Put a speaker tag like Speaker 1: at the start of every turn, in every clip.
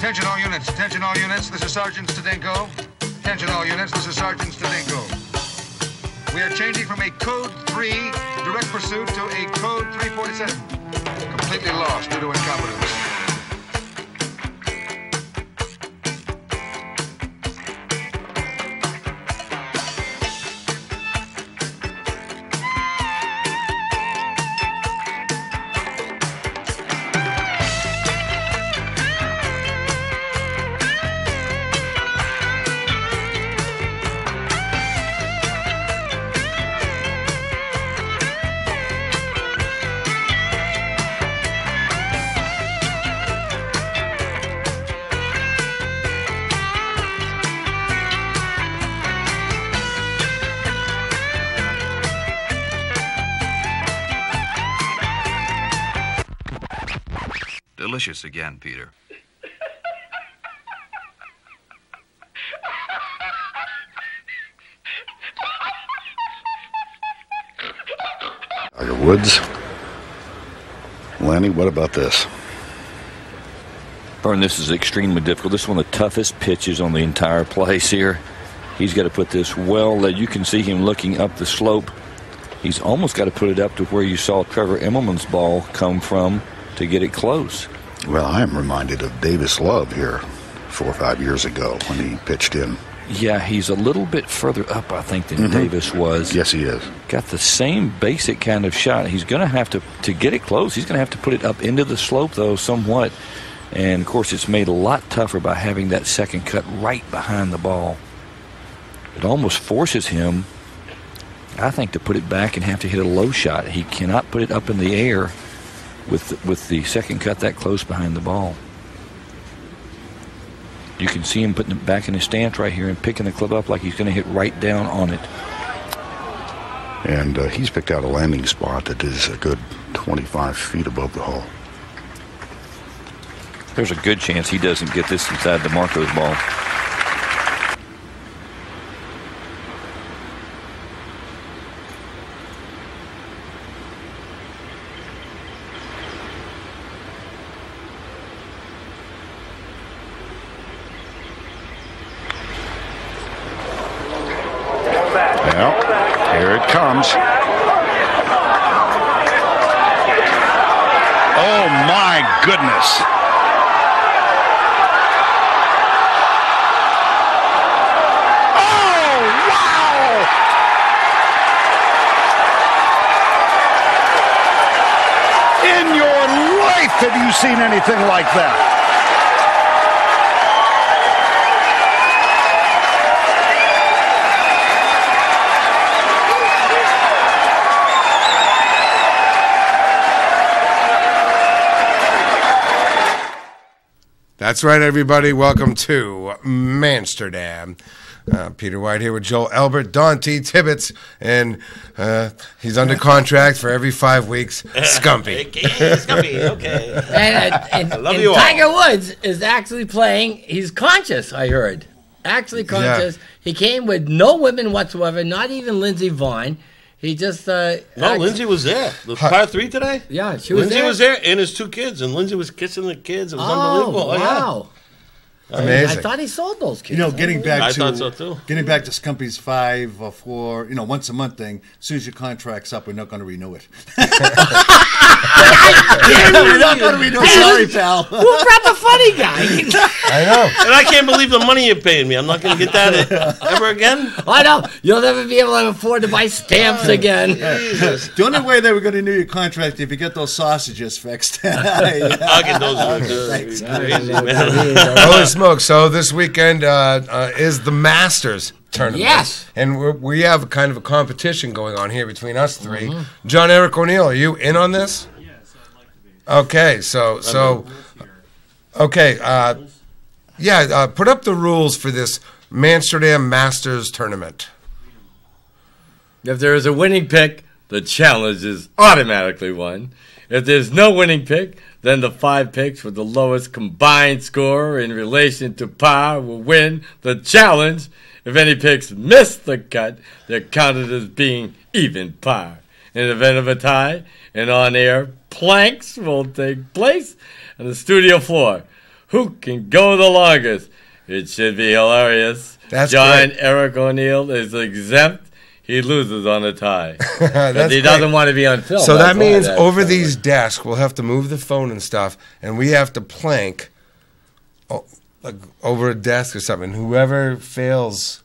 Speaker 1: Attention all units, attention all units, this is Sergeant Stadenko. Attention all units, this is Sergeant Stadenko. We are changing from a Code 3 direct pursuit to a Code 347. Completely lost due to incompetence.
Speaker 2: Delicious again, Peter.
Speaker 3: Tiger Woods. Lanny, what about this?
Speaker 4: Vern, this is extremely difficult. This is one of the toughest pitches on the entire place here. He's got to put this well that you can see him looking up the slope. He's almost got to put it up to where you saw Trevor Immelman's ball come from to get it close.
Speaker 3: Well, I am reminded of Davis Love here 4 or 5 years ago when he pitched in.
Speaker 4: Yeah, he's a little bit further up, I think, than Davis was.
Speaker 3: Yes, he is.
Speaker 4: Got the same basic kind of shot. He's going to have to get it close, he's going to have to put it up into the slope, though, somewhat. And, of course, it's made a lot tougher by having that second cut right behind the ball. It almost forces him, I think, to put it back and have to hit a low shot. He cannot put it up in the air with the second cut that close behind the ball. You can see him putting it back in his stance right here and picking the club up like he's going to hit right down on it.
Speaker 3: And he's picked out a landing spot that is a good 25 feet above the hole.
Speaker 4: There's a good chance he doesn't get this inside the Marco's ball.
Speaker 3: Here it comes. Oh, my goodness. Oh, wow. In your life have you seen anything like that?
Speaker 5: That's right, everybody. Welcome to Manchsterdam. Peter White here with Joel Elbert, Don T. Tibbetts, and he's under contract for every 5 weeks. Scumpy.
Speaker 6: Scumpy, okay.
Speaker 7: And Tiger Woods is actually playing. He's conscious, I heard. Actually conscious. Yeah. He came with no women whatsoever, not even Lindsey Vonn. He just...
Speaker 6: Lindsay was there. The par 3 today?
Speaker 7: Yeah, she was
Speaker 6: Lindsay
Speaker 7: there.
Speaker 6: was there, and his 2 kids, and Lindsay was kissing the kids. It was unbelievable.
Speaker 7: Wow.
Speaker 5: Amazing.
Speaker 7: I thought he sold those kids.
Speaker 8: You know, getting back
Speaker 6: I
Speaker 8: to
Speaker 6: thought so too.
Speaker 8: Getting back to Scumpy's 5 or 4, once a month thing. As soon as your contract's up, we're not going to renew it. We're not going to renew it. Sorry, pal.
Speaker 7: Who brought the funny guy?
Speaker 5: I know.
Speaker 6: And I can't believe the money you're paying me. I'm not going to get that ever again.
Speaker 7: I know. You'll never be able to afford to buy stamps again.
Speaker 8: Jesus. The only way they were going to renew your contract if you get those sausages fixed.
Speaker 6: I'll get those.
Speaker 8: Thanks.
Speaker 6: Crazy, man.
Speaker 5: Holy smokes. So this weekend is the Masters tournament.
Speaker 7: Yes.
Speaker 5: And we have kind of a competition going on here between us three. John Eric O'Neill, are you in on this?
Speaker 9: Yes, I'd like to be.
Speaker 5: Okay, put up the rules for this Manchsterdam Masters tournament.
Speaker 9: If there is a winning pick, the challenge is automatically won. If there's no winning pick, then the 5 picks with the lowest combined score in relation to par will win the challenge. If any picks miss the cut, they're counted as being even par. In the event of a tie, an on-air planks will take place on the studio floor. Who can go the longest? It should be hilarious.
Speaker 5: That's
Speaker 9: John
Speaker 5: great.
Speaker 9: Eric O'Neill is exempt. He loses on a tie.
Speaker 5: That's
Speaker 9: he
Speaker 5: great.
Speaker 9: doesn't want to be on film.
Speaker 5: So
Speaker 9: That's
Speaker 5: that
Speaker 9: why
Speaker 5: means
Speaker 9: that's
Speaker 5: over
Speaker 9: so
Speaker 5: these
Speaker 9: funny.
Speaker 5: desks, we'll have to move the phone and stuff, and we have to plank like over a desk or something. Whoever fails,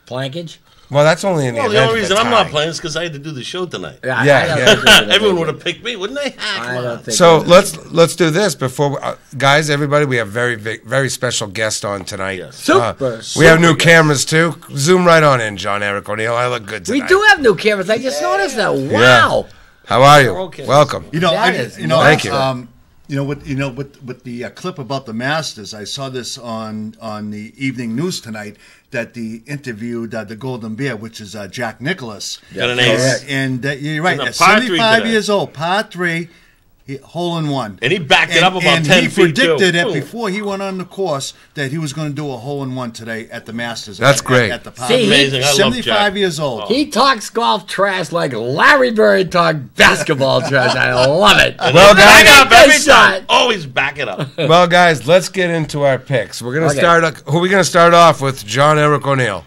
Speaker 7: Plankage?
Speaker 5: well, that's only in the
Speaker 6: Well, the
Speaker 5: event
Speaker 6: only
Speaker 5: of a
Speaker 6: reason I'm not
Speaker 5: tie.
Speaker 6: playing is because I had to do the show tonight.
Speaker 5: Yeah,
Speaker 7: I don't think they're gonna
Speaker 6: Everyone
Speaker 7: make
Speaker 6: would
Speaker 7: it.
Speaker 6: have picked me, wouldn't they?
Speaker 7: I don't think
Speaker 5: So
Speaker 7: they're-
Speaker 5: let's do this before guys, everybody. We have very special guest on tonight.
Speaker 6: Yes.
Speaker 7: Super.
Speaker 5: We have new
Speaker 6: Super guest.
Speaker 5: cameras too. Zoom right on in, John Eric O'Neill. I look good
Speaker 7: We
Speaker 5: tonight.
Speaker 7: do have new cameras. I just noticed that. Wow.
Speaker 5: How are you?
Speaker 6: Okay.
Speaker 5: Welcome.
Speaker 8: You know,
Speaker 7: That is
Speaker 5: Thank you.
Speaker 8: With the clip about the Masters, I saw this on the evening news tonight that they interviewed the Golden Bear, which is Jack Nicklaus.
Speaker 6: Got an ace.
Speaker 7: Correct.
Speaker 8: And you're right,
Speaker 6: In a
Speaker 8: at
Speaker 6: par three
Speaker 8: 75
Speaker 6: today.
Speaker 8: years old, par 3, hole in one.
Speaker 6: And he backed it up about
Speaker 8: and
Speaker 6: 10
Speaker 8: he
Speaker 6: feet, too.
Speaker 8: predicted it
Speaker 6: Boom.
Speaker 8: before he went on the course that he was going to do a hole in one today at the Masters.
Speaker 5: That's great.
Speaker 8: At the par
Speaker 7: See,
Speaker 8: three.
Speaker 6: Amazing. I love
Speaker 8: 75
Speaker 6: Jack.
Speaker 8: years old.
Speaker 7: He talks golf trash like Larry Bird talked basketball trash. I love it.
Speaker 5: Well,
Speaker 6: Back
Speaker 5: guys,
Speaker 6: up every
Speaker 7: Good shot.
Speaker 6: time. Always back it up.
Speaker 5: well, guys, let's get into our picks. We're gonna
Speaker 7: Okay.
Speaker 5: start. Who are we gonna start off with? John Eric O'Neill.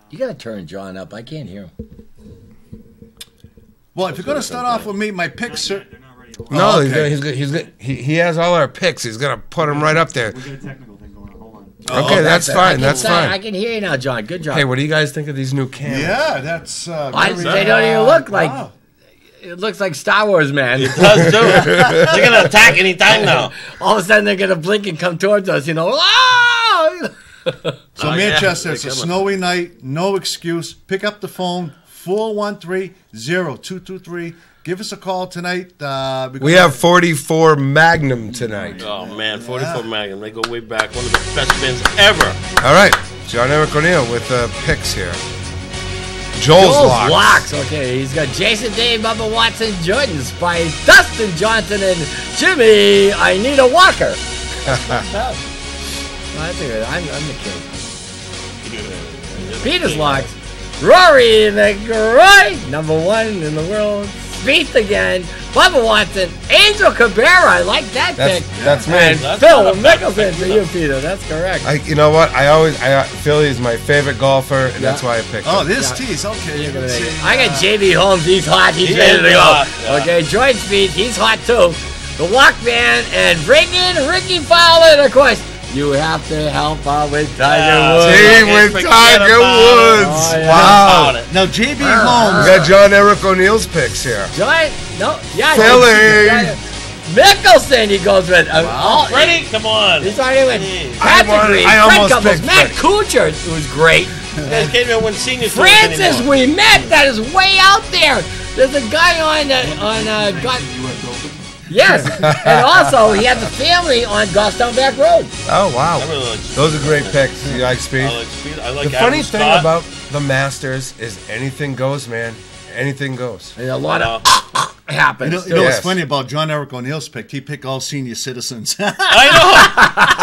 Speaker 7: You got to turn John up. I can't hear him.
Speaker 8: Well, if you're going to start off with me, my picks are...
Speaker 5: No,
Speaker 8: Oh,
Speaker 5: he's
Speaker 8: okay.
Speaker 5: gonna, he has all our picks. He's gonna put them right up there.
Speaker 10: We get a technical thing going on. Hold on.
Speaker 5: Okay, that's fine.
Speaker 7: I
Speaker 5: That's
Speaker 7: can
Speaker 5: fine.
Speaker 7: hear you now, John. Good job.
Speaker 5: Hey, what do you guys think of these new cameras?
Speaker 8: Yeah, that's...
Speaker 7: They don't even look like...
Speaker 8: Wow.
Speaker 7: It looks like Star Wars, man.
Speaker 6: It does, too. They're going to attack anytime now.
Speaker 7: All of a sudden, they're going to blink and come towards us, you know. Oh!
Speaker 8: So
Speaker 6: Oh,
Speaker 8: Manchester,
Speaker 6: yeah.
Speaker 8: it's a snowy night, no excuse. Pick up the phone, 413-0223. Give us a call tonight.
Speaker 5: We have 44 Magnum tonight.
Speaker 6: Oh, man, 44 Magnum. They go way back. One of the best bands ever.
Speaker 5: All right, John Eric O'Neill with picks here. Joel's locks.
Speaker 7: Okay, he's got Jason Day, Bubba Watson, Jordan Spice, Dustin Johnson, and Jimmy. I need a walker. I think I'm the king. Peter's locks. Rory McIlroy, #1 in the world. Spieth again. Bubba Watson, Angel Cabrera. I like that pick.
Speaker 5: That's me.
Speaker 7: And
Speaker 6: That's
Speaker 7: Phil
Speaker 6: not a bad
Speaker 7: Mickelson
Speaker 6: pick
Speaker 7: for you, Peter. That's correct.
Speaker 5: You know what? Philly is my favorite golfer, and that's why I picked
Speaker 8: Oh,
Speaker 5: him.
Speaker 8: this tease. Okay.
Speaker 7: You're gonna make it. I got JB Holmes. He's hot. He's
Speaker 6: He
Speaker 7: ready to
Speaker 6: is
Speaker 7: go.
Speaker 6: hot, yeah.
Speaker 7: Okay, George Speed. He's hot too. The Walkman and bring in Ricky Fowler. And of course, you have to help out with Tiger Woods.
Speaker 5: Team
Speaker 6: Can't
Speaker 5: with
Speaker 6: forget
Speaker 5: Tiger
Speaker 6: about
Speaker 5: Woods.
Speaker 6: it.
Speaker 7: Oh, yeah.
Speaker 5: Wow.
Speaker 6: About it.
Speaker 8: Now, J.B.
Speaker 5: We
Speaker 8: Holmes.
Speaker 5: got John Eric O'Neill's picks here.
Speaker 7: Joy, no, yeah,
Speaker 5: Philly.
Speaker 7: Mickelson. He goes with.
Speaker 6: Freddie, come on.
Speaker 7: He's already with
Speaker 6: Jeez.
Speaker 7: Patrick Reed,
Speaker 5: I
Speaker 7: Fred
Speaker 5: almost
Speaker 7: Couples,
Speaker 5: picked
Speaker 7: Matt
Speaker 5: Freddie.
Speaker 7: Kuchar, who was great.
Speaker 6: You guys can't even win senior tours
Speaker 7: Francis,
Speaker 6: anymore.
Speaker 7: we met. That is way out there. There's a guy on yes, and also he has a family on Goffstown Back Road.
Speaker 5: Oh, wow.
Speaker 6: I really like Speed.
Speaker 5: Those are great picks. You like Speed?
Speaker 6: I like Speed. I like
Speaker 5: The
Speaker 6: Adam
Speaker 5: funny thing
Speaker 6: Scott.
Speaker 5: about the Masters is anything goes, man. Anything goes.
Speaker 7: And a lot of
Speaker 8: You
Speaker 7: happens.
Speaker 8: know,
Speaker 7: too.
Speaker 8: what's
Speaker 5: Yes.
Speaker 8: funny about John Eric O'Neill's pick? He picked all senior citizens.
Speaker 6: I know. So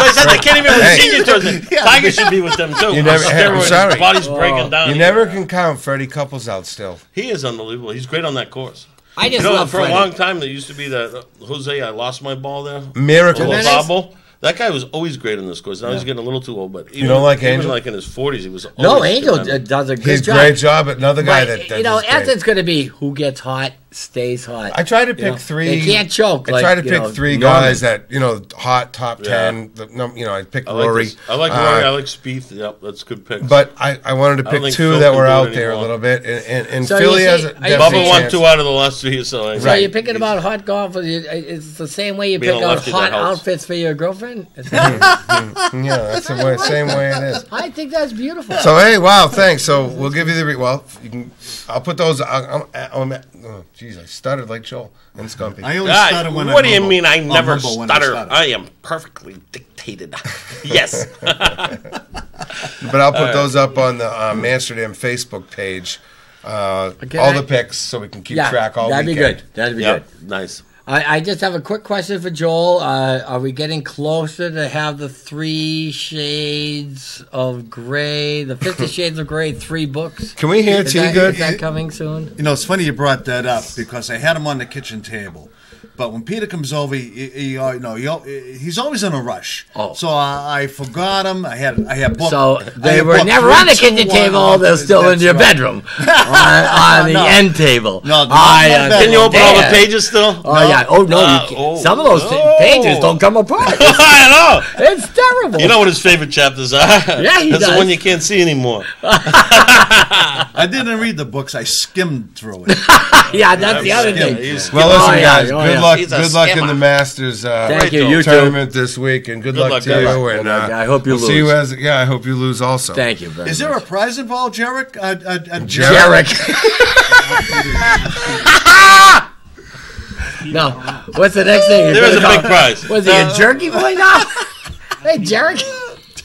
Speaker 6: I said they can't even win
Speaker 5: Hey.
Speaker 6: senior tours. Tiger should be with them too.
Speaker 5: You never-
Speaker 6: On
Speaker 5: hey, I'm
Speaker 6: steroids,
Speaker 5: sorry.
Speaker 6: His body's breaking down.
Speaker 5: You never can count Freddie Couples out still.
Speaker 6: He is unbelievable. He's great on that course.
Speaker 7: I just
Speaker 6: You know,
Speaker 7: love
Speaker 6: for a
Speaker 7: Freddie.
Speaker 6: long time there used to be that Jose. I lost my ball there.
Speaker 5: Miracle.
Speaker 6: Little
Speaker 7: Jimenez?
Speaker 6: bobble. That guy was always great in this course. Now he's getting a little too old, but even,
Speaker 5: don't like
Speaker 6: even
Speaker 5: Angel?
Speaker 6: like in his 40s, he was always
Speaker 7: No, Angel
Speaker 6: tremendous.
Speaker 7: does a good
Speaker 5: He's
Speaker 7: job.
Speaker 5: great job. Another guy
Speaker 7: But,
Speaker 5: that does
Speaker 7: you know,
Speaker 5: his great.
Speaker 7: essence going to be who gets hot stays hot.
Speaker 5: I try to
Speaker 7: You
Speaker 5: pick
Speaker 7: know,
Speaker 5: three.
Speaker 7: They can't choke.
Speaker 5: I
Speaker 7: like,
Speaker 5: try to
Speaker 7: you
Speaker 5: pick
Speaker 7: know,
Speaker 5: three
Speaker 7: Norman.
Speaker 5: guys that hot top
Speaker 6: Yeah.
Speaker 5: 10. I picked
Speaker 6: I like
Speaker 5: Rory.
Speaker 6: this. I like Rory. I like Spieth. Yep, that's good picks.
Speaker 5: But I wanted to
Speaker 6: I don't
Speaker 5: pick
Speaker 6: think
Speaker 5: two
Speaker 6: Phil
Speaker 5: that
Speaker 6: can
Speaker 5: were
Speaker 6: do it
Speaker 5: out there a
Speaker 6: anymore.
Speaker 5: little bit, and
Speaker 7: So
Speaker 5: Philly
Speaker 7: you
Speaker 5: has
Speaker 7: see-
Speaker 5: a
Speaker 7: are you
Speaker 5: definitely
Speaker 6: Bubba won
Speaker 5: chance.
Speaker 6: 2 out of the last 3, so
Speaker 7: So
Speaker 5: Right.
Speaker 7: you're picking about hot golf. It's the same way you
Speaker 6: Being
Speaker 7: pick
Speaker 6: a
Speaker 7: out
Speaker 6: lefty,
Speaker 7: hot
Speaker 6: that helps.
Speaker 7: outfits for your girlfriend.
Speaker 5: Yeah, that's the same way it is.
Speaker 7: I think that's beautiful.
Speaker 5: So hey, wow, thanks. So we'll give you the you can. I'll put those. Jeez, I stuttered like Joel and Scumpy.
Speaker 8: I only
Speaker 6: Ah,
Speaker 8: stutter when I
Speaker 6: what do you
Speaker 8: mumble.
Speaker 6: mean I
Speaker 8: I'll
Speaker 6: never
Speaker 8: mumble when
Speaker 6: stutter?
Speaker 8: stutter.
Speaker 6: I am perfectly dictated. Yes.
Speaker 5: But I'll put those up on the Manchsterdam Facebook page. All the picks, so we can keep track all
Speaker 7: that'd
Speaker 5: weekend.
Speaker 7: be good. That'd be
Speaker 6: Yep,
Speaker 7: good.
Speaker 6: nice.
Speaker 7: I just have a quick question for Joel. Are we getting closer to have the 3 Shades of Grey, the 50 Shades of Grey 3 books?
Speaker 5: Can we hear
Speaker 7: Is
Speaker 5: T
Speaker 7: that,
Speaker 5: good?
Speaker 7: is that coming soon?
Speaker 8: You know, it's funny you brought that up because I had them on the kitchen table. But when Peter comes over, he's always in a rush.
Speaker 7: Oh.
Speaker 8: So I forgot him. I had booked.
Speaker 7: So
Speaker 8: I
Speaker 7: they
Speaker 8: had
Speaker 7: were
Speaker 8: booked
Speaker 7: never on the
Speaker 8: 3, 2,
Speaker 7: kitchen
Speaker 8: 1.
Speaker 7: table. They're still in
Speaker 8: That's
Speaker 7: your
Speaker 8: right.
Speaker 7: bedroom on the end table.
Speaker 8: No,
Speaker 6: Can you open all the pages still?
Speaker 7: Oh yeah. Oh no. Some of those pages don't come apart.
Speaker 6: I know.
Speaker 7: It's terrible.
Speaker 6: You know what his favorite chapters are?
Speaker 7: Yeah, he
Speaker 6: That's
Speaker 7: does.
Speaker 6: the one you can't see anymore.
Speaker 8: I didn't read the books. I skimmed through it.
Speaker 7: Yeah, that's the other thing.
Speaker 5: Well, listen, guys.
Speaker 7: Oh,
Speaker 5: good
Speaker 7: yeah.
Speaker 5: luck.
Speaker 6: He's a
Speaker 5: Good luck in
Speaker 6: scammer.
Speaker 5: the Masters
Speaker 7: Thank you. You too.
Speaker 5: tournament this week, and good luck to
Speaker 6: good
Speaker 5: you.
Speaker 6: luck.
Speaker 5: And
Speaker 7: I hope you
Speaker 5: we'll see you
Speaker 7: lose.
Speaker 5: I hope you lose also.
Speaker 7: Thank you very much.
Speaker 8: Is there a prize involved, Jarek?
Speaker 7: Jarek? No. What's the next thing?
Speaker 6: There is a big prize.
Speaker 7: Was he a jerky boy now? Hey, Jarek.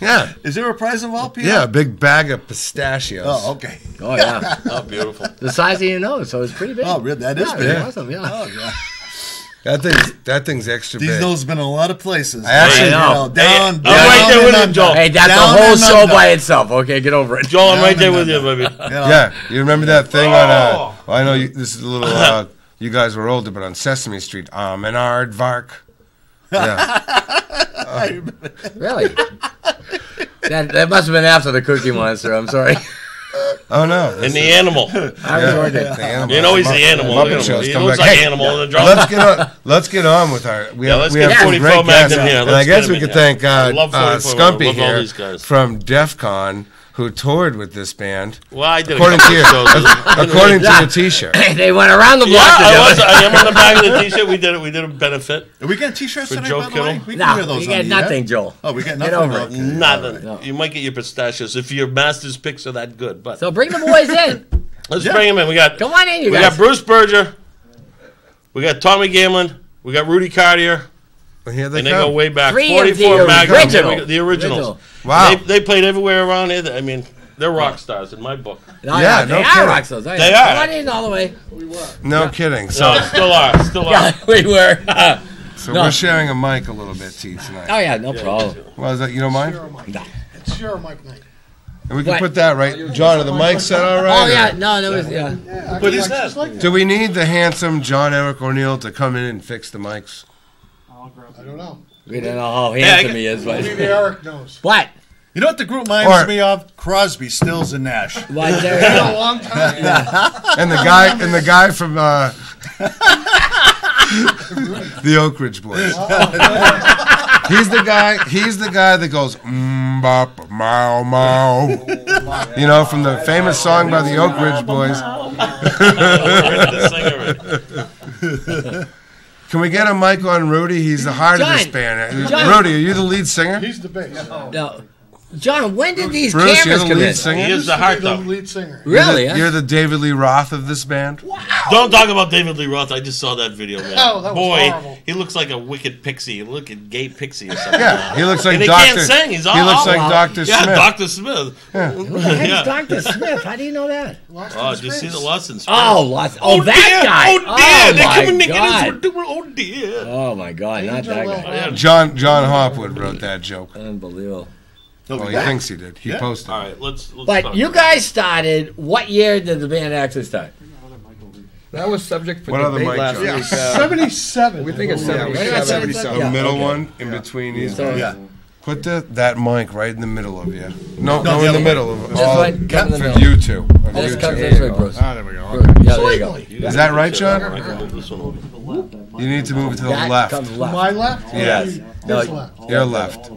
Speaker 5: Yeah.
Speaker 8: Is there a prize involved, Peter?
Speaker 5: Yeah, a big bag of pistachios.
Speaker 8: Oh, okay.
Speaker 7: Oh yeah.
Speaker 6: Oh, beautiful.
Speaker 7: The size of your nose, so it's pretty big.
Speaker 8: Oh, really? That is
Speaker 7: Yeah,
Speaker 8: big.
Speaker 7: it's awesome. Yeah.
Speaker 8: Oh, yeah.
Speaker 5: That thing's extra
Speaker 8: These
Speaker 5: big.
Speaker 8: noses been in a lot of places.
Speaker 5: I actually
Speaker 7: know.
Speaker 8: Down,
Speaker 6: I'm right there
Speaker 8: and
Speaker 6: with you,
Speaker 8: under.
Speaker 6: Joel.
Speaker 7: Hey, that's
Speaker 8: Down
Speaker 7: a whole
Speaker 8: and
Speaker 7: show
Speaker 8: under.
Speaker 7: by itself. Okay, get over it.
Speaker 6: Joel, I'm right there
Speaker 8: and
Speaker 6: with you,
Speaker 8: under.
Speaker 6: baby.
Speaker 8: You know,
Speaker 5: Yeah, you remember that thing on? Well, I know this is a little. You guys were older, but on Sesame Street, Menard Vark. Yeah.
Speaker 7: Really? That must have been after the Cookie Monster. I'm sorry.
Speaker 5: Oh no.
Speaker 6: And the animal.
Speaker 7: I was working.
Speaker 5: The animal.
Speaker 6: You know he's the animal. Look
Speaker 5: Muppet
Speaker 6: at him.
Speaker 5: Show's
Speaker 6: He
Speaker 5: come
Speaker 6: looks
Speaker 5: back.
Speaker 6: like
Speaker 5: Hey,
Speaker 6: animal in the drama.
Speaker 5: Let's get on with our.
Speaker 6: Let's
Speaker 5: We
Speaker 6: get
Speaker 5: have some
Speaker 6: 44
Speaker 5: great guests,
Speaker 6: Magnum here.
Speaker 5: and I
Speaker 6: Let's
Speaker 5: guess
Speaker 6: get
Speaker 5: we
Speaker 6: him
Speaker 5: could
Speaker 6: in
Speaker 5: thank
Speaker 6: here. I love 44.
Speaker 5: Scumpy
Speaker 6: I love all
Speaker 5: here
Speaker 6: these guys.
Speaker 5: from DEF CON, who toured with this band.
Speaker 6: Well, I did
Speaker 5: According to
Speaker 6: shows.
Speaker 5: according to the T-shirt.
Speaker 7: They went around the
Speaker 6: Yeah,
Speaker 7: block
Speaker 6: I
Speaker 7: together.
Speaker 6: am on the back of the T-shirt. We did a benefit.
Speaker 8: Are we getting T-shirts
Speaker 6: For
Speaker 8: tonight,
Speaker 6: Joe
Speaker 8: by the way?
Speaker 6: Kittle?
Speaker 8: We can wear
Speaker 7: No,
Speaker 8: those
Speaker 7: you
Speaker 8: on
Speaker 7: get
Speaker 8: the
Speaker 7: nothing,
Speaker 8: air.
Speaker 7: Joel.
Speaker 8: Oh, we got
Speaker 7: Get
Speaker 8: nothing.
Speaker 7: over it.
Speaker 8: Okay.
Speaker 6: Nothing.
Speaker 7: No.
Speaker 6: You might get your pistachios if your master's picks are that good. But
Speaker 7: So bring the boys in.
Speaker 6: let's bring them in. We got
Speaker 7: Come on in, you
Speaker 6: we
Speaker 7: guys.
Speaker 6: got Bruce Berger. We got Tommy Gamelin. We got Rudy Cartier.
Speaker 5: Well, here they
Speaker 6: And they
Speaker 5: come.
Speaker 6: go way back.
Speaker 7: Three of the
Speaker 6: 44 Magnum.
Speaker 7: original.
Speaker 6: The originals.
Speaker 5: Wow.
Speaker 6: They played everywhere around here. I mean, they're rock stars in my book.
Speaker 7: No,
Speaker 5: Yeah,
Speaker 7: they
Speaker 5: no
Speaker 7: are
Speaker 5: kidding.
Speaker 7: rock stars.
Speaker 6: They are.
Speaker 7: Come on in all the way.
Speaker 5: No kidding. So,
Speaker 6: No, still are. Still are.
Speaker 7: Yeah, we were.
Speaker 5: so
Speaker 7: no.
Speaker 5: we're sharing a mic a little bit, T, tonight.
Speaker 7: Oh yeah, no problem.
Speaker 5: Well, is that you don't mind?
Speaker 10: It's your mic night.
Speaker 5: And we can
Speaker 7: What?
Speaker 5: put that right. John, are the mics set all right?
Speaker 7: Oh
Speaker 5: or-
Speaker 7: yeah, no, there was yeah.
Speaker 6: But he's not.
Speaker 5: Do we need the handsome John Eric O'Neill to come in and fix the mics?
Speaker 10: I don't know.
Speaker 7: We don't know how handsome he is,
Speaker 10: Maybe
Speaker 7: but
Speaker 10: Eric knows.
Speaker 7: what?
Speaker 8: You know what the group reminds
Speaker 5: Or-
Speaker 8: me of? Crosby, Stills, and Nash.
Speaker 7: What? There
Speaker 10: Been
Speaker 7: you
Speaker 10: a
Speaker 7: go.
Speaker 10: long time.
Speaker 5: And the guy from the Oak Ridge Boys. He's the guy that goes bop mow mow. You know, from the famous song by the Oak Ridge Boys. Can we get a mic on Rudy? He's the heart of this
Speaker 7: John.
Speaker 5: band.
Speaker 7: John.
Speaker 5: Rudy, are you the lead singer?
Speaker 10: He's the bass.
Speaker 7: No. John, when did these
Speaker 5: Bruce, you're
Speaker 7: cameras
Speaker 5: the
Speaker 7: come
Speaker 5: lead
Speaker 7: in?
Speaker 5: singer?
Speaker 6: He is the
Speaker 10: He's
Speaker 6: heart,
Speaker 10: the
Speaker 6: though.
Speaker 10: lead singer.
Speaker 7: Really?
Speaker 5: You're the David Lee Roth of this band?
Speaker 6: Don't talk about David Lee Roth. I just saw that video, man.
Speaker 10: Oh, that was
Speaker 6: Boy,
Speaker 10: horrible.
Speaker 6: he looks like a wicked pixie. Look at gay pixie or something.
Speaker 5: Yeah, he looks like
Speaker 6: And he
Speaker 5: Dr.
Speaker 6: can't sing. He's
Speaker 5: He looks like
Speaker 6: awful.
Speaker 5: Dr.
Speaker 6: Yeah,
Speaker 5: Smith.
Speaker 6: Dr. Smith.
Speaker 7: Who the heck's
Speaker 6: Yeah.
Speaker 7: Dr. Smith? How do you know that?
Speaker 10: Lost in
Speaker 6: Oh, did you see
Speaker 10: space.
Speaker 6: the Lost in Space?
Speaker 7: Oh, lots. Oh, that
Speaker 6: dear.
Speaker 7: guy.
Speaker 6: Oh, dear. They're
Speaker 7: my
Speaker 6: coming to get us. We're
Speaker 7: God.
Speaker 6: doing, oh, dear.
Speaker 7: Oh, my God. Not
Speaker 10: Angel
Speaker 7: that
Speaker 10: Lil
Speaker 7: guy.
Speaker 6: Yeah.
Speaker 5: John Hopwood wrote that joke.
Speaker 7: Unbelievable.
Speaker 5: Well, he thinks he did. He posted.
Speaker 6: All right, let's
Speaker 7: But
Speaker 6: talk
Speaker 7: you
Speaker 6: about
Speaker 7: guys started, what year did the band actually start?
Speaker 11: That was subject for
Speaker 5: What other
Speaker 11: debate
Speaker 5: mic,
Speaker 11: last
Speaker 5: John?
Speaker 11: week.
Speaker 10: 77.
Speaker 11: We think it's
Speaker 7: Yeah,
Speaker 11: 77.
Speaker 5: The
Speaker 7: Yeah.
Speaker 5: middle
Speaker 7: Okay.
Speaker 5: one in between these guys.
Speaker 8: Yeah.
Speaker 5: Put that mic right in the middle of you. No,
Speaker 8: the
Speaker 5: in
Speaker 8: other
Speaker 5: the
Speaker 8: way.
Speaker 5: middle of
Speaker 7: This
Speaker 5: all
Speaker 7: one, come in the
Speaker 5: for
Speaker 7: middle.
Speaker 5: you two. Of
Speaker 7: This
Speaker 5: you
Speaker 7: comes
Speaker 5: two.
Speaker 7: this way, Bruce.
Speaker 11: Ah, there we go.
Speaker 7: Yeah, there you go.
Speaker 5: Is that right, John?
Speaker 6: I can move this one over.
Speaker 5: You need to move it to the
Speaker 7: That
Speaker 5: left.
Speaker 7: comes left.
Speaker 10: My left?
Speaker 5: Yes.
Speaker 10: His
Speaker 7: No,
Speaker 10: left.
Speaker 5: Your left.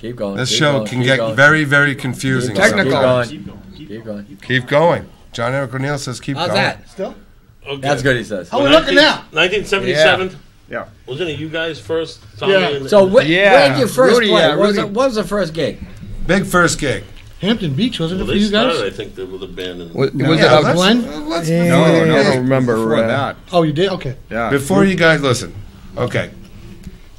Speaker 7: Keep going.
Speaker 5: This
Speaker 7: keep
Speaker 5: show
Speaker 7: going,
Speaker 5: can
Speaker 7: keep
Speaker 5: get
Speaker 7: going.
Speaker 5: very, very confusing.
Speaker 11: Technical.
Speaker 5: sometimes.
Speaker 7: Keep going. Keep going.
Speaker 5: Keep going. John Eric O'Neill says keep
Speaker 7: How's
Speaker 5: going.
Speaker 7: that?
Speaker 10: Still?
Speaker 6: Okay.
Speaker 7: That's good, he says.
Speaker 10: How we looking now?
Speaker 6: 1977.
Speaker 11: Yeah.
Speaker 6: Wasn't it you guys first? Tommy
Speaker 10: Yeah.
Speaker 6: and-
Speaker 7: So, where
Speaker 11: Yeah.
Speaker 7: did you first
Speaker 11: Rudy,
Speaker 7: play?
Speaker 11: yeah,
Speaker 7: What was
Speaker 11: Rudy.
Speaker 7: what was the first gig?
Speaker 5: Big first gig.
Speaker 10: Hampton Beach, wasn't
Speaker 6: Well,
Speaker 10: it for
Speaker 6: they
Speaker 10: you guys?
Speaker 6: started, I think, with a band. In,
Speaker 11: Was
Speaker 5: Yeah,
Speaker 11: it
Speaker 5: let's-
Speaker 11: a
Speaker 10: Glenn?
Speaker 5: let's-
Speaker 11: No, I
Speaker 5: yeah.
Speaker 11: don't remember
Speaker 5: Before
Speaker 11: that.
Speaker 10: Oh, you did? Okay.
Speaker 11: Yeah.
Speaker 5: Before you guys listen. Okay.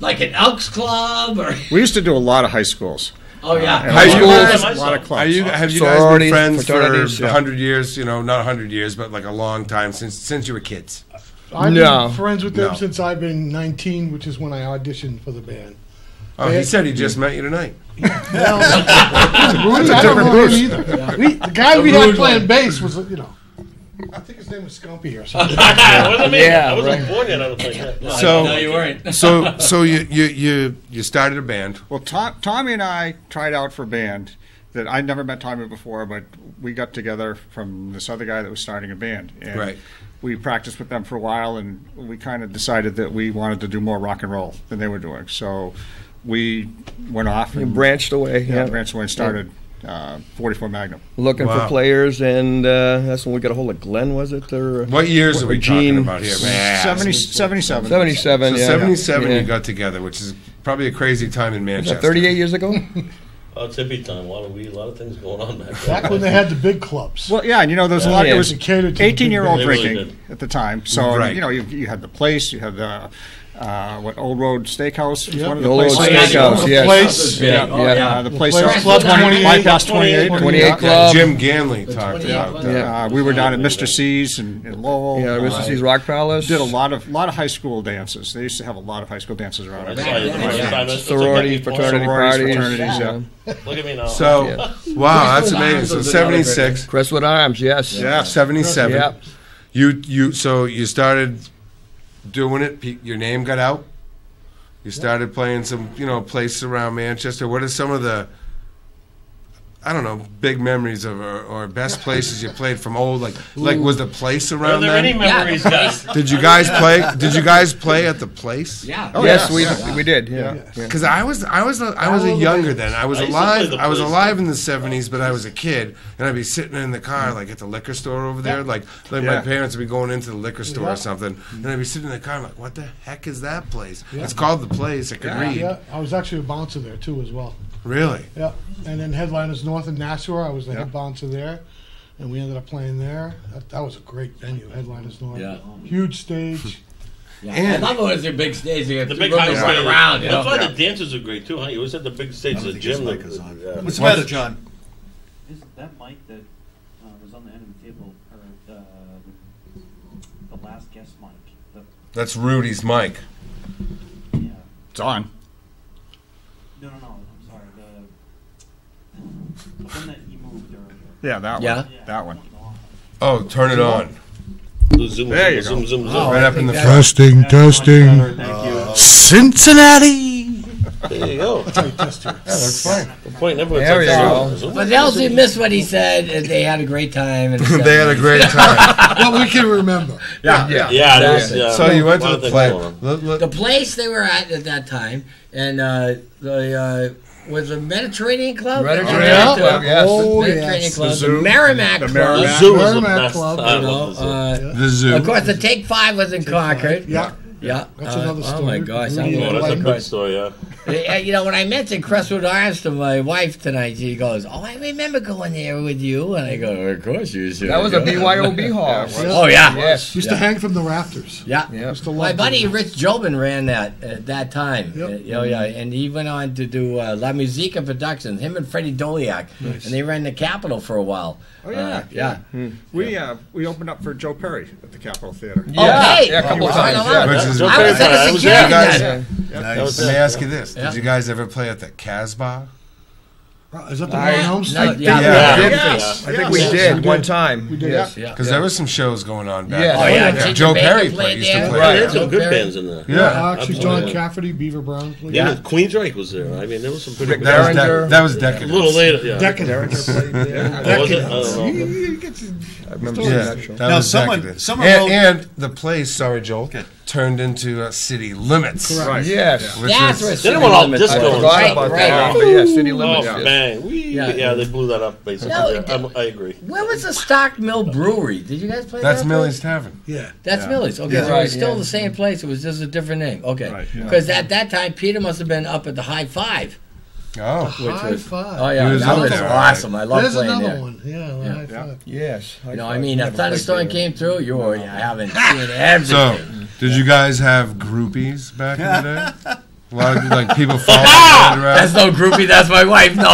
Speaker 7: Like an Elks Club or?
Speaker 11: We used to do a lot of high schools.
Speaker 7: Oh yeah.
Speaker 11: And high
Speaker 6: you
Speaker 11: schools,
Speaker 6: guys-
Speaker 11: a lot of clubs.
Speaker 5: Have you guys been
Speaker 11: Sororities,
Speaker 5: friends for
Speaker 11: fraternities, yeah.
Speaker 5: 100 years? You know, not 100 years, but like a long time since you were kids.
Speaker 10: I've
Speaker 11: No.
Speaker 10: been friends with them
Speaker 5: No.
Speaker 10: since I've been 19, which is when I auditioned for the band.
Speaker 5: Oh, he said he just met you tonight.
Speaker 10: Rudy, I don't know him either. The guy we had playing bass was, you know. I think his name was Scumpy or something.
Speaker 6: Wasn't me.
Speaker 11: Yeah,
Speaker 6: I wasn't
Speaker 11: right.
Speaker 6: born yet, I don't think. Yeah.
Speaker 5: So,
Speaker 7: No, you weren't.
Speaker 5: so you started a band.
Speaker 11: Well, Tommy and I tried out for a band that I'd never met Tommy before, but we got together from this other guy that was starting a band. And
Speaker 5: Right.
Speaker 11: we practiced with them for a while, and we kind of decided that we wanted to do more rock and roll than they were doing. So we went off
Speaker 12: You
Speaker 11: and
Speaker 12: branched away.
Speaker 11: yeah,
Speaker 12: Yeah.
Speaker 11: branched away and started 44 Magnum.
Speaker 12: Looking
Speaker 5: Wow.
Speaker 12: for players, and that's when we got a hold of Glenn, was it? Or
Speaker 5: What years are we talking about here, man?
Speaker 11: 77.
Speaker 12: 77,
Speaker 5: So
Speaker 12: yeah.
Speaker 5: 77
Speaker 12: yeah.
Speaker 5: you got together, which is probably a crazy time in
Speaker 12: Was
Speaker 5: Manchester.
Speaker 12: that 38 years ago?
Speaker 6: Oh, it's hippie time. A lot of weed, a lot of things going on back then.
Speaker 10: Back when they had the big clubs.
Speaker 11: Well, yeah, and there was a lot.
Speaker 12: Yeah.
Speaker 11: There was
Speaker 10: They catered to the
Speaker 11: 18-year-old
Speaker 6: big bands.
Speaker 11: drinking
Speaker 6: They really
Speaker 11: at the time. So
Speaker 5: Right.
Speaker 11: you had the place, you had the Old Road Steakhouse. Was
Speaker 10: Yep.
Speaker 11: one of
Speaker 12: The
Speaker 11: the
Speaker 12: Old Road
Speaker 11: places.
Speaker 12: Steakhouse,
Speaker 10: The
Speaker 12: yes.
Speaker 10: place.
Speaker 11: Yeah,
Speaker 7: Oh, yeah.
Speaker 11: the place
Speaker 10: Place
Speaker 11: out
Speaker 10: Club 28.
Speaker 11: bypass 28.
Speaker 12: 28
Speaker 11: Yeah.
Speaker 12: Club.
Speaker 5: Jim Ganley talked
Speaker 7: 28
Speaker 5: about
Speaker 7: was-
Speaker 5: that.
Speaker 12: Yeah.
Speaker 11: We were down at Mr. C's in Lowell.
Speaker 12: Yeah, Mr. C's Rock Palace.
Speaker 11: Did a lot of high school dances. They used to have a lot of high school dances around.
Speaker 6: That's
Speaker 11: here.
Speaker 6: why it's the first time it's- it's a
Speaker 12: Sororities,
Speaker 6: hippie party.
Speaker 12: fraternity
Speaker 11: Sororities,
Speaker 12: parties.
Speaker 11: fraternities,
Speaker 12: yeah.
Speaker 6: Look at me now.
Speaker 5: So,
Speaker 12: Yeah.
Speaker 5: wow, that's
Speaker 7: Crystal
Speaker 5: amazing.
Speaker 7: Arms
Speaker 5: So
Speaker 7: was another
Speaker 5: 76,
Speaker 12: Crestwood Arms, yes.
Speaker 11: Yeah.
Speaker 5: 77.
Speaker 12: Yep.
Speaker 5: So you started doing it. Your name got out. You started playing some, places around Manchester. What are some of the, I don't know, big memories of or best places you played from old? Like was the place
Speaker 6: Are
Speaker 5: around
Speaker 6: there any
Speaker 5: then?
Speaker 6: memories, guys?
Speaker 5: Did you guys play? Did you guys play at the place?
Speaker 7: Yeah.
Speaker 11: Oh,
Speaker 12: yes,
Speaker 11: yeah.
Speaker 12: we did. Yeah.
Speaker 5: Because I was a younger then. I was
Speaker 6: I used to play
Speaker 5: alive.
Speaker 6: the
Speaker 5: I was
Speaker 6: place.
Speaker 5: alive in the 70s, but I was a kid, and I'd be sitting in the car, like at the liquor store over there, like my
Speaker 11: Yeah.
Speaker 5: parents would be going into the liquor store or something, and I'd be sitting in the car, I'm like, what the heck is that place? It's called the Place. I could read.
Speaker 10: Yeah, I was actually a bouncer there too as well.
Speaker 5: Really?
Speaker 10: Yeah, and then Headliners North in Nassau, I was the head bouncer there, and we ended up playing there. That was a great venue, Headliners North.
Speaker 7: Yeah.
Speaker 10: Huge stage.
Speaker 7: Yeah.
Speaker 5: And-
Speaker 7: I love it was a big stage. You
Speaker 6: The
Speaker 7: have
Speaker 6: big
Speaker 7: room
Speaker 6: high
Speaker 7: to
Speaker 6: stage.
Speaker 7: run around. You
Speaker 6: That's
Speaker 7: know?
Speaker 6: why the dances are great too, huh? You always had the big stage, the gym.
Speaker 8: What's the
Speaker 5: What?
Speaker 8: matter, John?
Speaker 13: Is that mic that was on the end of the table, or the last guest mic?
Speaker 5: That's Rudy's mic.
Speaker 13: Yeah.
Speaker 11: It's on.
Speaker 13: No, I'm sorry. The one that you moved earlier.
Speaker 11: Yeah, that
Speaker 7: Yeah.
Speaker 11: one. That one.
Speaker 5: Oh, turn it on.
Speaker 6: Zoom,
Speaker 11: There you
Speaker 6: zoom,
Speaker 11: go.
Speaker 6: zoom, zoom.
Speaker 5: Right up in the front.
Speaker 10: Testing, testing.
Speaker 13: Thank you.
Speaker 10: Cincinnati.
Speaker 6: There you go.
Speaker 5: That's fine.
Speaker 6: The point everyone's
Speaker 12: There
Speaker 6: like,
Speaker 12: you go.
Speaker 6: zoom.
Speaker 7: But those who missed what he said, they had a great time. And
Speaker 5: They had a great time.
Speaker 10: Well, we can remember.
Speaker 6: Yeah, there was,
Speaker 5: So you went
Speaker 6: a lot
Speaker 5: to
Speaker 6: of
Speaker 5: the
Speaker 6: things
Speaker 5: play.
Speaker 6: going on.
Speaker 7: The place they were at that time, and was the Mediterranean Club.
Speaker 12: Mediterranean Club, yes.
Speaker 7: Mediterranean
Speaker 10: yes.
Speaker 7: Club,
Speaker 11: The
Speaker 7: the
Speaker 11: Zoo.
Speaker 7: Merrimack
Speaker 11: The
Speaker 7: Club.
Speaker 6: The
Speaker 11: Merrimack.
Speaker 6: zoo was the
Speaker 10: Merrimack
Speaker 6: best.
Speaker 10: Club,
Speaker 6: I
Speaker 7: You know,
Speaker 6: love the zoo.
Speaker 5: The zoo.
Speaker 7: of course, the Take 5 was in Concord.
Speaker 10: Yeah.
Speaker 7: Yeah.
Speaker 10: That's another
Speaker 7: Oh my
Speaker 10: story.
Speaker 7: gosh,
Speaker 10: Rudy
Speaker 7: I'm
Speaker 6: Oh,
Speaker 10: and
Speaker 6: that's a
Speaker 10: Mike.
Speaker 6: good story, yeah.
Speaker 7: When I mentioned Crestwood Arms to my wife tonight, she goes, "Oh, I remember going there with you." And I go, "Of course you should."
Speaker 12: That was a BYOB hall.
Speaker 7: Oh yeah.
Speaker 12: Yes.
Speaker 10: Used to hang from the rafters.
Speaker 7: Yeah.
Speaker 12: Yeah.
Speaker 10: Used to
Speaker 7: My
Speaker 10: love
Speaker 7: buddy
Speaker 10: them.
Speaker 7: Rich Jobin ran that at that time.
Speaker 10: Yep.
Speaker 7: And he went on to do La Musica Productions, him and Freddie Doliak. And they ran the Capitol for a while.
Speaker 11: Oh yeah,
Speaker 7: Yeah.
Speaker 11: We opened up for Joe Perry at the Capitol Theater.
Speaker 12: Yeah.
Speaker 7: hey.
Speaker 12: Yeah, a couple
Speaker 7: Oh,
Speaker 12: times.
Speaker 7: wow.
Speaker 12: Yeah.
Speaker 5: Which is-
Speaker 6: Joe
Speaker 7: I
Speaker 6: Perry
Speaker 7: was at
Speaker 6: I
Speaker 7: a
Speaker 6: was
Speaker 7: security
Speaker 6: there.
Speaker 5: guys-
Speaker 7: then.
Speaker 6: That was
Speaker 5: Let me
Speaker 6: it.
Speaker 5: ask you this:
Speaker 7: Yeah.
Speaker 5: Did you guys ever play at the Casbah?
Speaker 10: Is that the one in Homestead?
Speaker 7: Yeah.
Speaker 5: Yeah.
Speaker 12: I think we did one time.
Speaker 10: We did.
Speaker 12: Yes.
Speaker 7: Yeah.
Speaker 5: Because there was some shows going on back
Speaker 12: Yeah.
Speaker 5: then.
Speaker 12: Oh,
Speaker 7: yeah,
Speaker 5: Yeah.
Speaker 7: Ginger
Speaker 5: Joe
Speaker 7: Baker
Speaker 5: Perry
Speaker 7: played
Speaker 5: used to
Speaker 7: there.
Speaker 5: play.
Speaker 6: Yeah, they
Speaker 5: there.
Speaker 6: had some
Speaker 7: Joe
Speaker 6: good
Speaker 7: Perry.
Speaker 6: bands in there.
Speaker 5: Yeah.
Speaker 10: Actually, John
Speaker 6: Absolutely.
Speaker 10: Cafferty, Beaver Brown.
Speaker 6: Yeah, Queensryche was there. I mean, there was some pretty good
Speaker 5: That was,
Speaker 12: Derringer.
Speaker 5: that was
Speaker 6: A
Speaker 5: decadent.
Speaker 6: little later, yeah.
Speaker 10: Decadence.
Speaker 6: Oh, was it? I don't know.
Speaker 12: I remember
Speaker 5: Yeah,
Speaker 12: seeing that show.
Speaker 5: that
Speaker 8: Now,
Speaker 5: was
Speaker 8: someone-
Speaker 5: decadent.
Speaker 8: someone
Speaker 5: and,
Speaker 8: wrote-
Speaker 5: and the place, sorry, Joel, turned into City Limits.
Speaker 10: Correct.
Speaker 12: Yes.
Speaker 5: Which
Speaker 7: That's
Speaker 5: was-
Speaker 7: where
Speaker 6: Then it went all
Speaker 7: City
Speaker 6: disco.
Speaker 12: I
Speaker 7: Limits
Speaker 6: and
Speaker 12: forgot
Speaker 6: stuff.
Speaker 12: about
Speaker 7: Right,
Speaker 12: that.
Speaker 7: right.
Speaker 12: But yeah, City
Speaker 6: Oh,
Speaker 12: Limits. yes.
Speaker 6: bang.
Speaker 7: Yeah.
Speaker 6: Yeah, they blew that up, basically.
Speaker 7: No,
Speaker 6: Yeah, I agree.
Speaker 7: Where was the Stock Mill Brewery? Did you guys play
Speaker 5: That's
Speaker 7: that
Speaker 5: Millie's
Speaker 7: place?
Speaker 5: Tavern.
Speaker 10: Yeah.
Speaker 7: That's Millie's. Okay,
Speaker 10: Yeah.
Speaker 7: so it's
Speaker 12: Right,
Speaker 7: still
Speaker 12: yeah.
Speaker 7: the same place. It was just a different name. Okay.
Speaker 11: Right, yeah.
Speaker 7: Because at that time, Peter must have been up at the High Five.
Speaker 5: Oh.
Speaker 7: Which
Speaker 10: High
Speaker 7: was,
Speaker 10: Five.
Speaker 7: Oh, yeah.
Speaker 5: He was
Speaker 7: That
Speaker 5: up
Speaker 7: was
Speaker 5: there,
Speaker 7: awesome. I love
Speaker 10: There's
Speaker 7: playing
Speaker 10: another
Speaker 7: there.
Speaker 10: one. Yeah,
Speaker 11: Yeah.
Speaker 10: High Five.
Speaker 12: Yes.
Speaker 7: You know, I mean, a thunderstorm came through. You haven't seen everything.
Speaker 5: So, did you guys have groupies back in the day? A lot of like people following you
Speaker 7: That's
Speaker 5: around.
Speaker 7: no groupie. That's my wife. No.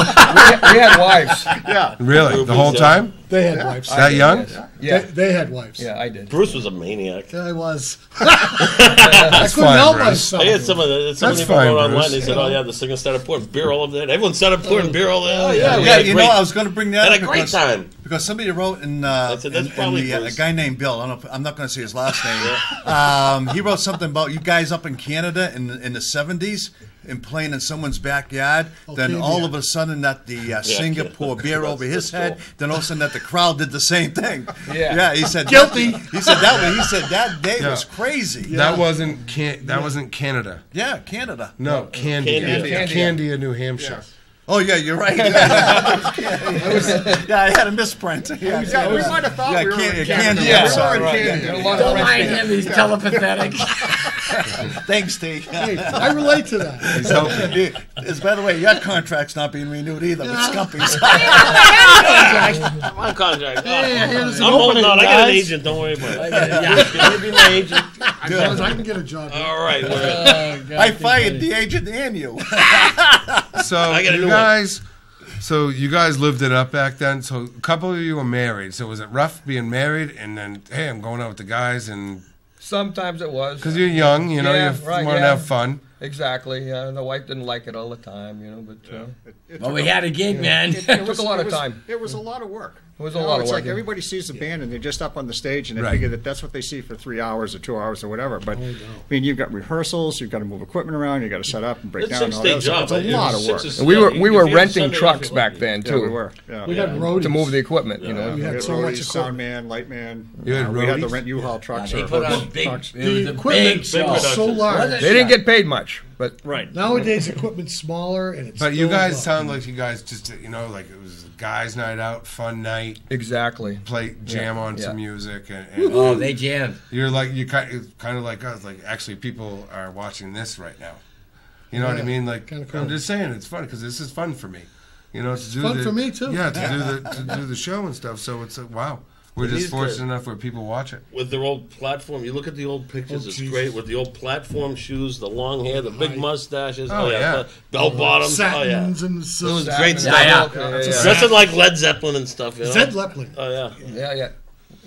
Speaker 12: We had wives.
Speaker 11: Yeah.
Speaker 5: Really, the whole time?
Speaker 10: They had wives.
Speaker 5: That young?
Speaker 12: Yeah.
Speaker 10: They had wives.
Speaker 12: Yeah, I did.
Speaker 6: Bruce was a maniac.
Speaker 10: Yeah, I was.
Speaker 5: That's
Speaker 10: couldn't
Speaker 5: fine,
Speaker 10: help
Speaker 5: Bruce.
Speaker 10: myself.
Speaker 6: I had somebody
Speaker 5: fine,
Speaker 6: wrote online.
Speaker 5: Bruce.
Speaker 6: They said, "Oh yeah, the singer started pouring beer all over there. Everyone started pouring beer all there." Oh
Speaker 8: Yeah,
Speaker 6: we had a
Speaker 8: you
Speaker 6: great-
Speaker 8: know, I was going to bring that
Speaker 6: had
Speaker 8: up
Speaker 6: a great time.
Speaker 8: because somebody wrote in,
Speaker 6: said, "That's
Speaker 8: in
Speaker 6: probably
Speaker 8: a
Speaker 6: Bruce."
Speaker 8: guy named Bill. I don't know I'm not going to say his last name. He wrote something about you guys up in Canada in the 70s and playing in someone's backyard. Then
Speaker 10: Canada.
Speaker 8: all of a sudden that the singer poured beer over his head. Then all of a sudden that the crowd did the same thing.
Speaker 12: Yeah.
Speaker 8: He said
Speaker 10: Guilty.
Speaker 8: He said that day
Speaker 5: Yeah.
Speaker 8: was crazy.
Speaker 5: That wasn't Canada.
Speaker 8: Yeah, Canada.
Speaker 5: No, Candia. Candia, New Hampshire.
Speaker 8: Oh yeah, you're right. I had a misprint. Yeah,
Speaker 11: we might have thought we were in Canada.
Speaker 8: Yeah,
Speaker 11: We
Speaker 8: sorry.
Speaker 11: were in
Speaker 8: Yeah,
Speaker 11: Canada.
Speaker 8: yeah.
Speaker 7: Don't mind him. He's telepathetic.
Speaker 8: Thanks, Steve.
Speaker 10: Hey, I relate to that.
Speaker 5: He's helping.
Speaker 8: By the way, your contract's not being renewed either with Scumpies.
Speaker 6: I'm on contract.
Speaker 10: here's an
Speaker 6: I'm holding
Speaker 10: opening,
Speaker 6: on. I got an
Speaker 10: guys.
Speaker 6: agent. Don't worry about it. You'll be my agent.
Speaker 10: As long as I can get a job.
Speaker 6: All right. We're
Speaker 8: I fired the agent and you.
Speaker 5: So
Speaker 6: I got a new
Speaker 5: you guys lived it up back then. So a couple of you were married. So was it rough being married and then, hey, I'm going out with the guys and
Speaker 12: Sometimes it was.
Speaker 5: because you're young, you know,
Speaker 12: Yeah,
Speaker 5: you
Speaker 12: right,
Speaker 5: want to
Speaker 12: yeah.
Speaker 5: have fun.
Speaker 12: Exactly. Yeah, the wife didn't like it all the time, but
Speaker 7: Well, we had a gig, man.
Speaker 12: It took a lot of time.
Speaker 11: It was a lot of work.
Speaker 12: It was a lot of
Speaker 11: It's
Speaker 12: work.
Speaker 11: like everybody sees the band and they're just up on the stage and they
Speaker 5: Right.
Speaker 11: figure that that's what they see for 3 hours or 2 hours or whatever. But I mean, you've got rehearsals, you've got to move equipment around, you've got to set up and break
Speaker 6: It's
Speaker 11: down. and all that.
Speaker 6: 6-day job.
Speaker 11: It's a lot of work.
Speaker 12: And we were renting trucks back then
Speaker 11: Yeah,
Speaker 12: too.
Speaker 11: we were. Yeah.
Speaker 10: We had roadies.
Speaker 12: To move the equipment,
Speaker 10: We
Speaker 11: We
Speaker 10: had
Speaker 11: had
Speaker 10: so much
Speaker 11: roadies,
Speaker 10: equipment.
Speaker 11: sound man, light man.
Speaker 5: You had
Speaker 11: We had to
Speaker 5: roadies?
Speaker 11: rent U-Haul trucks.
Speaker 7: They
Speaker 11: or
Speaker 7: put on
Speaker 11: Hertz
Speaker 7: big.
Speaker 11: trucks.
Speaker 7: It was
Speaker 10: The
Speaker 7: a
Speaker 10: equipment
Speaker 7: big show.
Speaker 10: was so large.
Speaker 7: Wasn't
Speaker 12: They didn't get paid much, but
Speaker 6: right.
Speaker 10: Nowadays, equipment's smaller and it's.
Speaker 5: But you
Speaker 10: still
Speaker 5: guys
Speaker 10: up.
Speaker 5: sound like you guys just, you know, like it was a guys' night out, fun night,
Speaker 12: exactly.
Speaker 5: play jam on
Speaker 12: Yeah.
Speaker 5: some music, and
Speaker 7: Oh, they jammed.
Speaker 5: you're like you kind of like us. Like actually, people are watching this right now. You know what I
Speaker 10: Yeah,
Speaker 5: mean? Like
Speaker 10: kinda cool.
Speaker 5: I'm just saying, it's fun because this is fun for me. You know, to do
Speaker 10: fun
Speaker 5: the,
Speaker 10: for me, too.
Speaker 5: Yeah, to do the show and stuff. So it's like wow, we're
Speaker 6: And
Speaker 5: just
Speaker 6: these
Speaker 5: fortunate
Speaker 6: guys-
Speaker 5: enough where people watch it.
Speaker 6: With their old platform, you look at the old pictures.
Speaker 10: Oh,
Speaker 6: it's
Speaker 10: Jesus.
Speaker 6: great with the old platform shoes, the long hair, the big
Speaker 10: Right.
Speaker 6: mustaches.
Speaker 5: Oh, yeah.
Speaker 6: Bell bottoms. Oh yeah,
Speaker 10: Satins and
Speaker 6: it
Speaker 10: so.
Speaker 6: was great stuff.
Speaker 7: Yeah,
Speaker 12: yeah.
Speaker 6: Dressing like Led Zeppelin and stuff. You know?
Speaker 10: Zed Leppelin.
Speaker 6: Oh yeah.
Speaker 12: Yeah.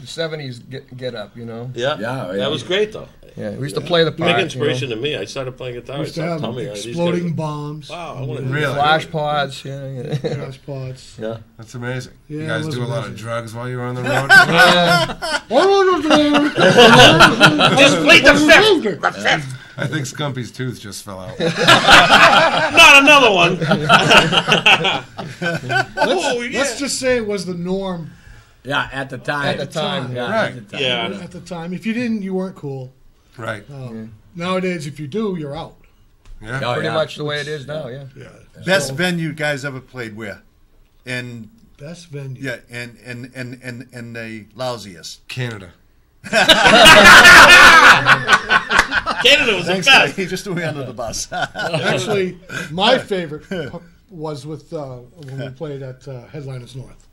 Speaker 12: 70s get up,
Speaker 6: Yeah,
Speaker 7: Yeah,
Speaker 6: that was great though.
Speaker 12: Yeah, we used to play the part.
Speaker 6: Big inspiration to me. I started playing guitar.
Speaker 10: We used to
Speaker 6: I
Speaker 10: have
Speaker 6: saw Tommy. These
Speaker 10: exploding
Speaker 6: guys-
Speaker 10: bombs.
Speaker 6: Wow, I want to
Speaker 5: Really?
Speaker 12: Flash pods. Yeah.
Speaker 10: Gas pods.
Speaker 6: Yeah.
Speaker 5: That's amazing.
Speaker 10: Yeah,
Speaker 5: you
Speaker 10: it
Speaker 5: guys
Speaker 10: was
Speaker 5: do a lot of
Speaker 10: amazing.
Speaker 5: drugs while you're on the road.
Speaker 6: Just play the fifth.
Speaker 5: I think Scumpy's tooth just fell out.
Speaker 6: Not another one.
Speaker 10: Let's just say it was the norm
Speaker 7: Yeah, at the time.
Speaker 12: At the time,
Speaker 7: Yeah,
Speaker 5: Right.
Speaker 7: at the time.
Speaker 6: Yeah.
Speaker 10: at the time. If you didn't, you weren't cool.
Speaker 5: Right.
Speaker 10: Nowadays, if you do, you're out.
Speaker 5: Yeah.
Speaker 7: Oh,
Speaker 12: Pretty
Speaker 7: yeah.
Speaker 12: much the way it is now. Yeah.
Speaker 10: Yeah.
Speaker 8: Best venue you guys ever played where? And
Speaker 10: Best venue.
Speaker 8: yeah, and the lousiest.
Speaker 5: Canada.
Speaker 6: Canada was the
Speaker 8: Thanks,
Speaker 6: best.
Speaker 8: he just threw me under the bus.
Speaker 10: Actually, my favorite was with when we played at Headliners North.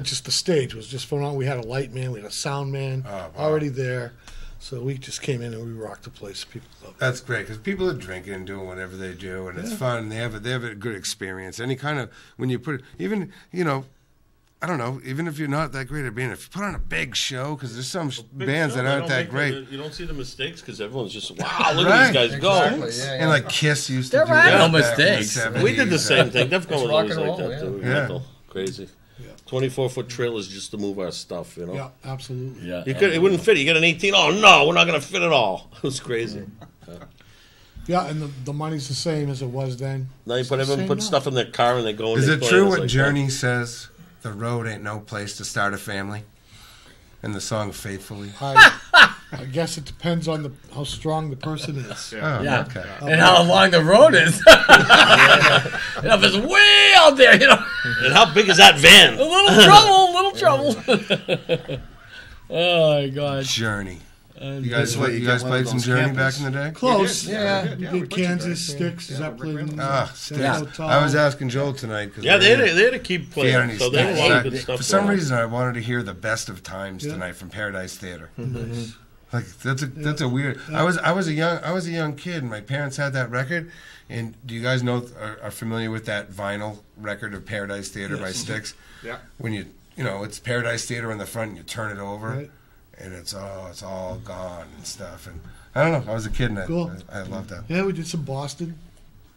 Speaker 10: Just the stage was just phenomenal. We had a light man, we had a sound man
Speaker 5: wow.
Speaker 10: already there. So we just came in and we rocked the place. People loved it.
Speaker 5: That's great because people are drinking and doing whatever they do, and it's fun. They have a good experience. Any kind of when you put even I don't know, even if you're not that great at being, if you put on a big show, because there's some bands that aren't that great.
Speaker 6: You don't see the mistakes because everyone's just wow. Look
Speaker 5: Right.
Speaker 6: at these guys go.
Speaker 12: Exactly, yeah,
Speaker 5: And like Kiss used to
Speaker 7: There
Speaker 5: do
Speaker 7: were
Speaker 5: that
Speaker 7: no
Speaker 5: back in the
Speaker 7: mistakes.
Speaker 5: 70s.
Speaker 6: We did the same thing. Defcon was
Speaker 12: rock
Speaker 6: always
Speaker 12: and
Speaker 6: like
Speaker 12: roll,
Speaker 6: that
Speaker 12: yeah.
Speaker 6: too.
Speaker 5: Yeah.
Speaker 6: Metal. Crazy. 24-foot trailers just to move our stuff. You know.
Speaker 10: Yeah, absolutely.
Speaker 7: Yeah.
Speaker 6: It wouldn't fit. You get an 18. Oh no, we're not going to fit it all. It was crazy.
Speaker 10: Yeah, and the money's the same as it was then.
Speaker 6: Now you
Speaker 10: It's
Speaker 6: put
Speaker 10: the
Speaker 6: everyone
Speaker 10: same
Speaker 6: put
Speaker 10: now.
Speaker 6: stuff in their car and they go. And
Speaker 5: Is
Speaker 6: they
Speaker 5: it
Speaker 6: play,
Speaker 5: true
Speaker 6: and it's
Speaker 5: what
Speaker 6: like
Speaker 5: Journey says? The road ain't no place to start a family. And the song Faithfully.
Speaker 10: I guess it depends on how strong the person is.
Speaker 5: Oh,
Speaker 7: Yeah.
Speaker 5: okay.
Speaker 7: And how long the road is. And if it's way out there,
Speaker 6: that? And how big is that van?
Speaker 7: a little trouble. Oh my God.
Speaker 5: Journey. You
Speaker 8: That's
Speaker 5: guys,
Speaker 8: what you
Speaker 5: you guys
Speaker 8: get one of
Speaker 5: played some
Speaker 8: those
Speaker 5: Journey
Speaker 8: campers.
Speaker 5: back in the day?
Speaker 10: Close.
Speaker 12: Yeah.
Speaker 10: We did Kansas, Styx, Zeppelin.
Speaker 5: Sticks.
Speaker 10: Death Hotel.
Speaker 5: I was asking Joel tonight because
Speaker 6: Yeah, they had to keep
Speaker 5: if he had
Speaker 6: playing.
Speaker 5: any
Speaker 6: So they had a lot of good
Speaker 5: sticks.
Speaker 6: stuff.
Speaker 5: For some
Speaker 6: going on.
Speaker 5: reason, I wanted to hear the best of times
Speaker 10: Yeah.
Speaker 5: tonight from Paradise Theater. Like that's a weird. I was a young kid, and my parents had that record. And do you guys know are familiar with that vinyl record of Paradise Theater by Styx?
Speaker 11: Yeah.
Speaker 5: When you it's Paradise Theater in the front, and you turn it over,
Speaker 10: Right.
Speaker 5: and it's all gone and stuff. And I don't know. I was a kid, and
Speaker 10: Cool.
Speaker 5: I loved that.
Speaker 10: Yeah, we did some Boston.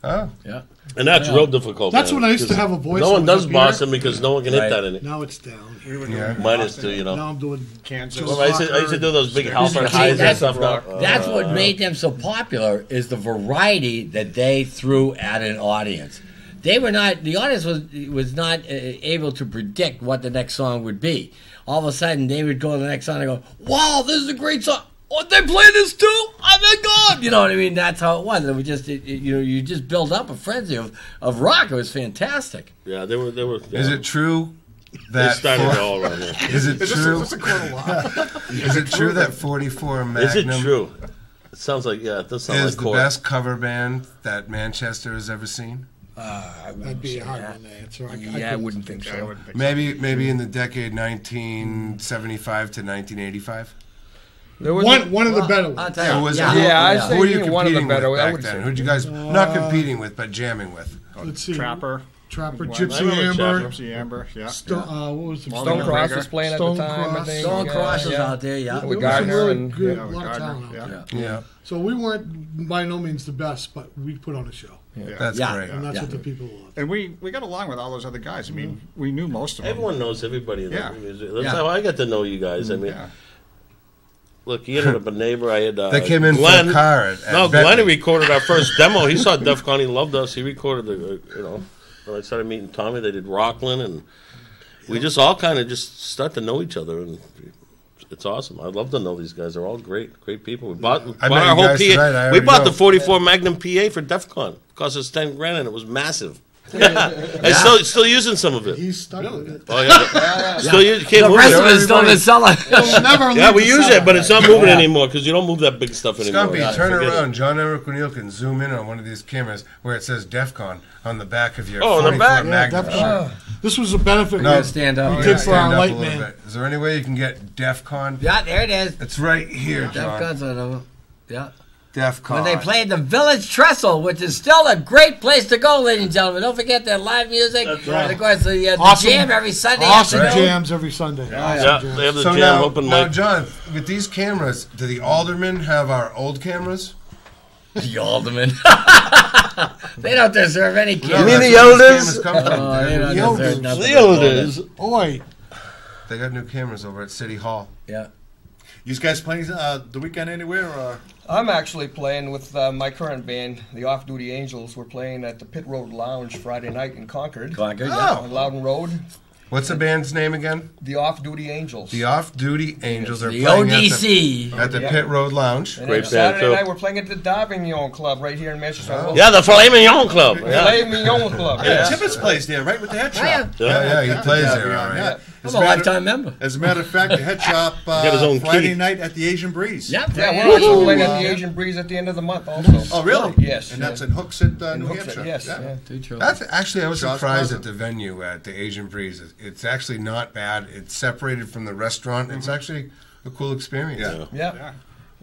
Speaker 5: Oh,
Speaker 9: Yeah.
Speaker 6: And that's real difficult.
Speaker 10: That's
Speaker 6: man,
Speaker 10: when I used to
Speaker 6: 'cause
Speaker 10: have a voice.
Speaker 6: No one
Speaker 10: that was
Speaker 6: does
Speaker 10: up
Speaker 6: Boston
Speaker 10: here.
Speaker 6: because no one can hit that in it.
Speaker 10: Now it's down.
Speaker 5: Yeah.
Speaker 6: Mine is too,
Speaker 10: Now I'm doing
Speaker 11: Kansas.
Speaker 6: Well, I used to do those big Halford highs and stuff.
Speaker 7: That's what made them so popular is the variety that they threw at an audience. They were not. The audience was not able to predict what the next song would be. All of a sudden, they would go to the next song and go, "Wow, this is a great song! Oh, they play this too! Oh my God!" You know what I mean? That's how it was. It was just, you just build up a frenzy of rock. It was fantastic.
Speaker 6: Yeah, they were. Yeah.
Speaker 5: Is it true that
Speaker 6: They started it all around there.
Speaker 5: Is it true?
Speaker 11: Is this a quote a lot?
Speaker 5: Is it true that 44 Magnum
Speaker 6: Is it true? It sounds like it does sound
Speaker 5: is
Speaker 6: like
Speaker 5: the
Speaker 6: Core.
Speaker 5: best cover band that Manchester has ever seen?
Speaker 10: That'd be a hard one to answer.
Speaker 12: I wouldn't think so.
Speaker 5: Maybe in the decade 1975 to 1985.
Speaker 12: There was
Speaker 10: one of the better ones.
Speaker 7: I'll tell you.
Speaker 5: Who was it?
Speaker 12: I'd say
Speaker 5: Who were you
Speaker 12: one of the
Speaker 5: competing
Speaker 12: better.
Speaker 5: with
Speaker 12: I
Speaker 5: back
Speaker 12: would
Speaker 5: then?
Speaker 12: say.
Speaker 5: Who'd you guys not competing with but jamming with?
Speaker 10: Let's see.
Speaker 11: Trapper.
Speaker 10: Gypsy
Speaker 6: remember
Speaker 10: Amber.
Speaker 11: Gypsy Amber. Yeah.
Speaker 10: What was the
Speaker 12: Stone Cross was playing at the
Speaker 10: Stone
Speaker 12: time. I
Speaker 10: Cross.
Speaker 12: think.
Speaker 7: Stone Cross was
Speaker 12: yeah.
Speaker 7: out there, yeah.
Speaker 12: With
Speaker 10: There was some
Speaker 12: Gardner
Speaker 10: really
Speaker 12: and
Speaker 10: good,
Speaker 11: Yeah, with
Speaker 10: lot of
Speaker 11: Gardner,
Speaker 10: talent out
Speaker 11: yeah.
Speaker 10: there.
Speaker 5: Yeah,
Speaker 10: So we weren't by no means the best, but we put on a show,
Speaker 5: that's
Speaker 7: Yeah.
Speaker 5: great.
Speaker 10: and that's
Speaker 7: Yeah.
Speaker 10: what the people loved.
Speaker 11: And we got along with all those other guys. I mean, we knew most of them.
Speaker 6: Everyone knows everybody in
Speaker 11: Yeah.
Speaker 6: the music. That's
Speaker 7: Yeah.
Speaker 6: how I got to know you guys. I mean,
Speaker 11: Yeah.
Speaker 6: look, he ended up a neighbor. I had
Speaker 5: They came in
Speaker 6: Glenn.
Speaker 5: for a car at
Speaker 6: No,
Speaker 5: Bentley.
Speaker 6: Glenn recorded our first demo. He saw Def Con. He loved us. He recorded when I started meeting Tommy, they did Rockland, and we just all kind of just start to know each other, and it's awesome. I'd love to know these guys. They're all great we bought
Speaker 5: I met
Speaker 6: our
Speaker 5: you
Speaker 6: whole
Speaker 5: guys
Speaker 6: PA.
Speaker 5: tonight. I
Speaker 6: We
Speaker 5: already
Speaker 6: bought
Speaker 5: know.
Speaker 6: the 44 Magnum PA for Def Con. It cost us $10,000, and it was massive. I'm still using some of it.
Speaker 10: He's stuck with it.
Speaker 6: Oh yeah, still use. Can't
Speaker 7: The
Speaker 6: move
Speaker 7: rest
Speaker 6: it.
Speaker 7: of it's still in the cellar.
Speaker 10: It'll never
Speaker 6: Yeah,
Speaker 10: leave
Speaker 6: we
Speaker 10: the
Speaker 6: use
Speaker 10: cellar.
Speaker 6: it, but it's not moving anymore because you don't move that big stuff anymore.
Speaker 5: Scumpy,
Speaker 6: Yeah,
Speaker 5: turn
Speaker 6: forget
Speaker 5: around.
Speaker 6: it.
Speaker 5: John Eric O'Neill can zoom in on one of these cameras where it says DEF CON on the back of your
Speaker 6: Oh, on the
Speaker 5: 44
Speaker 6: back?
Speaker 10: Yeah,
Speaker 5: Magnum.
Speaker 10: definitely. This was a benefit
Speaker 5: No.
Speaker 10: we
Speaker 7: Stand up.
Speaker 10: we
Speaker 5: Yeah,
Speaker 10: did for our
Speaker 5: stand up a
Speaker 10: light
Speaker 5: little
Speaker 10: man.
Speaker 5: bit. Is there any way you can get DEF CON?
Speaker 7: Yeah, there it is.
Speaker 5: It's right here,
Speaker 7: Def
Speaker 5: John.
Speaker 7: Con's on them. Yeah.
Speaker 5: DEF CON.
Speaker 7: When they played the Village Trestle, which is still a great place to go, ladies and gentlemen. Don't forget that live music.
Speaker 6: right.
Speaker 7: And of course, the
Speaker 10: Awesome.
Speaker 7: jam every Sunday
Speaker 10: Awesome
Speaker 7: afternoon.
Speaker 10: jams every Sunday.
Speaker 6: Yeah,
Speaker 10: Awesome
Speaker 6: they have the
Speaker 5: So
Speaker 6: jam
Speaker 5: now,
Speaker 6: open
Speaker 5: now,
Speaker 6: mic.
Speaker 5: John, with these cameras, do the aldermen have our old cameras?
Speaker 7: The Alderman. They don't deserve any
Speaker 5: No,
Speaker 7: kids.
Speaker 5: that's
Speaker 6: the
Speaker 5: where
Speaker 6: elders?
Speaker 5: these cameras come from.
Speaker 7: Oh, they
Speaker 5: They're
Speaker 7: don't
Speaker 5: new
Speaker 7: deserve
Speaker 5: cameras.
Speaker 7: nothing.
Speaker 6: The elders.
Speaker 10: Oi.
Speaker 5: They got new cameras over at City Hall.
Speaker 7: Yeah.
Speaker 8: You guys playing the weekend anywhere? Or?
Speaker 12: I'm actually playing with my current band, the Off Duty Angels. We're playing at the Pit Road Lounge Friday night in Concord.
Speaker 7: Concord,
Speaker 5: Oh.
Speaker 12: On Loudon Road.
Speaker 5: What's the band's name again?
Speaker 12: The Off Duty Angels.
Speaker 5: The Off-Duty Angels are
Speaker 7: The
Speaker 5: playing
Speaker 7: ODC.
Speaker 5: at the
Speaker 12: Yeah.
Speaker 5: Pit Road Lounge.
Speaker 12: And
Speaker 6: Great
Speaker 12: then
Speaker 6: band,
Speaker 12: Saturday
Speaker 6: too.
Speaker 12: night we're playing at the Davignon Club right here in Manchester.
Speaker 5: Oh.
Speaker 6: Yeah, the Filet Mignon Club.
Speaker 12: The
Speaker 6: Yeah.
Speaker 12: Filet Mignon Club.
Speaker 8: Yeah,
Speaker 12: Yes.
Speaker 8: Tibbetts plays there, right, with the head shop.
Speaker 5: Yeah, he plays
Speaker 8: Yeah,
Speaker 5: there, all right.
Speaker 8: yeah.
Speaker 7: I'm a lifetime member.
Speaker 8: As a matter of fact, the head shop
Speaker 6: got his own
Speaker 8: Friday
Speaker 6: key.
Speaker 8: night at the Asian Breeze.
Speaker 7: Yep.
Speaker 12: Yeah, we're actually playing at the Asian Breeze at the end of the month also.
Speaker 8: Oh, really?
Speaker 12: Yes.
Speaker 8: And that's in Hooksett,
Speaker 12: In
Speaker 8: New
Speaker 12: Hooksett,
Speaker 8: Hampshire.
Speaker 12: yes.
Speaker 8: Yeah.
Speaker 12: Yeah.
Speaker 7: Too true.
Speaker 5: That's actually, I was
Speaker 8: Shaw's
Speaker 5: surprised
Speaker 8: Plaza.
Speaker 5: at the venue at the Asian Breeze. It's actually not bad. It's separated from the restaurant. It's actually a cool experience.
Speaker 8: Yeah.
Speaker 12: Yeah.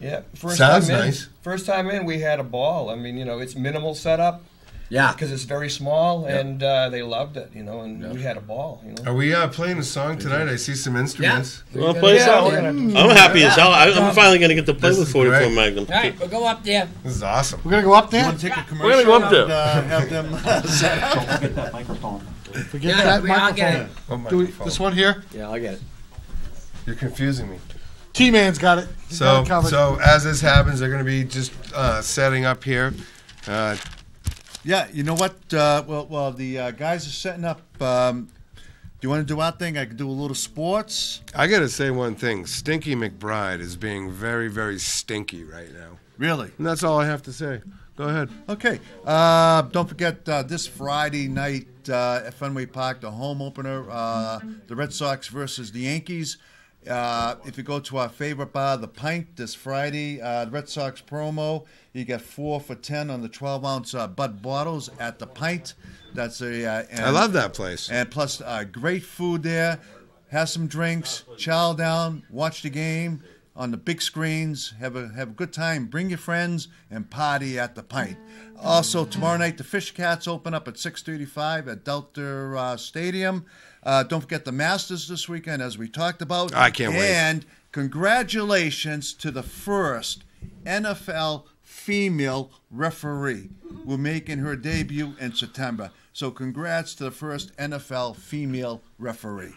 Speaker 12: Yeah. First
Speaker 5: Sounds
Speaker 12: time in,
Speaker 5: nice.
Speaker 12: First time in, we had a ball. I mean, it's minimal setup
Speaker 7: Yeah.
Speaker 12: because it's very small, and they loved it, and we had a ball,
Speaker 5: Are we playing a song tonight? I see some instruments.
Speaker 6: You want to play
Speaker 12: Yeah,
Speaker 6: something?
Speaker 12: we're gonna-
Speaker 6: I'm happy as hell. I'm finally going to get to play
Speaker 5: This
Speaker 6: with
Speaker 5: is
Speaker 6: 44
Speaker 5: great.
Speaker 6: Magnum.
Speaker 7: All right, we'll go up there.
Speaker 5: This is awesome.
Speaker 10: We're going to go up
Speaker 8: You
Speaker 10: there?
Speaker 8: want to take a
Speaker 6: We're
Speaker 8: commercial
Speaker 6: gonna go up
Speaker 8: and
Speaker 6: there.
Speaker 8: have them set up?
Speaker 13: Get that microphone.
Speaker 10: Forget
Speaker 7: Yeah,
Speaker 10: that
Speaker 7: I'll get
Speaker 10: microphone.
Speaker 7: it.
Speaker 5: Oh,
Speaker 10: Do we,
Speaker 5: microphone.
Speaker 10: this one here?
Speaker 7: Yeah, I'll get it.
Speaker 5: You're confusing me.
Speaker 10: T-Man's got it. He's got it covered.
Speaker 5: So as this happens, they're going to be just setting up here.
Speaker 8: Yeah, you know what? Well, the guys are setting up. Do you want to do our thing? I can do a little sports.
Speaker 5: I got to say one thing. Stinky McBride is being very, very stinky right now.
Speaker 8: Really?
Speaker 5: And that's all I have to say. Go ahead.
Speaker 8: Okay. Don't forget this Friday night at Fenway Park, the home opener, the Red Sox versus the Yankees. If you go to our favorite bar, The Pint, this Friday, the Red Sox promo, you get 4 for $10 on the 12-ounce Bud bottles at The Pint. That's
Speaker 5: I love that place.
Speaker 8: And plus, great food there. Have some drinks, chow down, watch the game. on the big screens. Have a good time. Bring your friends and party at the Pint. Also, tomorrow night, the Fish Cats open up at 6:35 at Delta Stadium. Don't forget the Masters this weekend, as we talked about.
Speaker 5: I can't wait.
Speaker 8: And congratulations to the first NFL female referee. We're making her debut in September. So congrats to the first NFL female referee.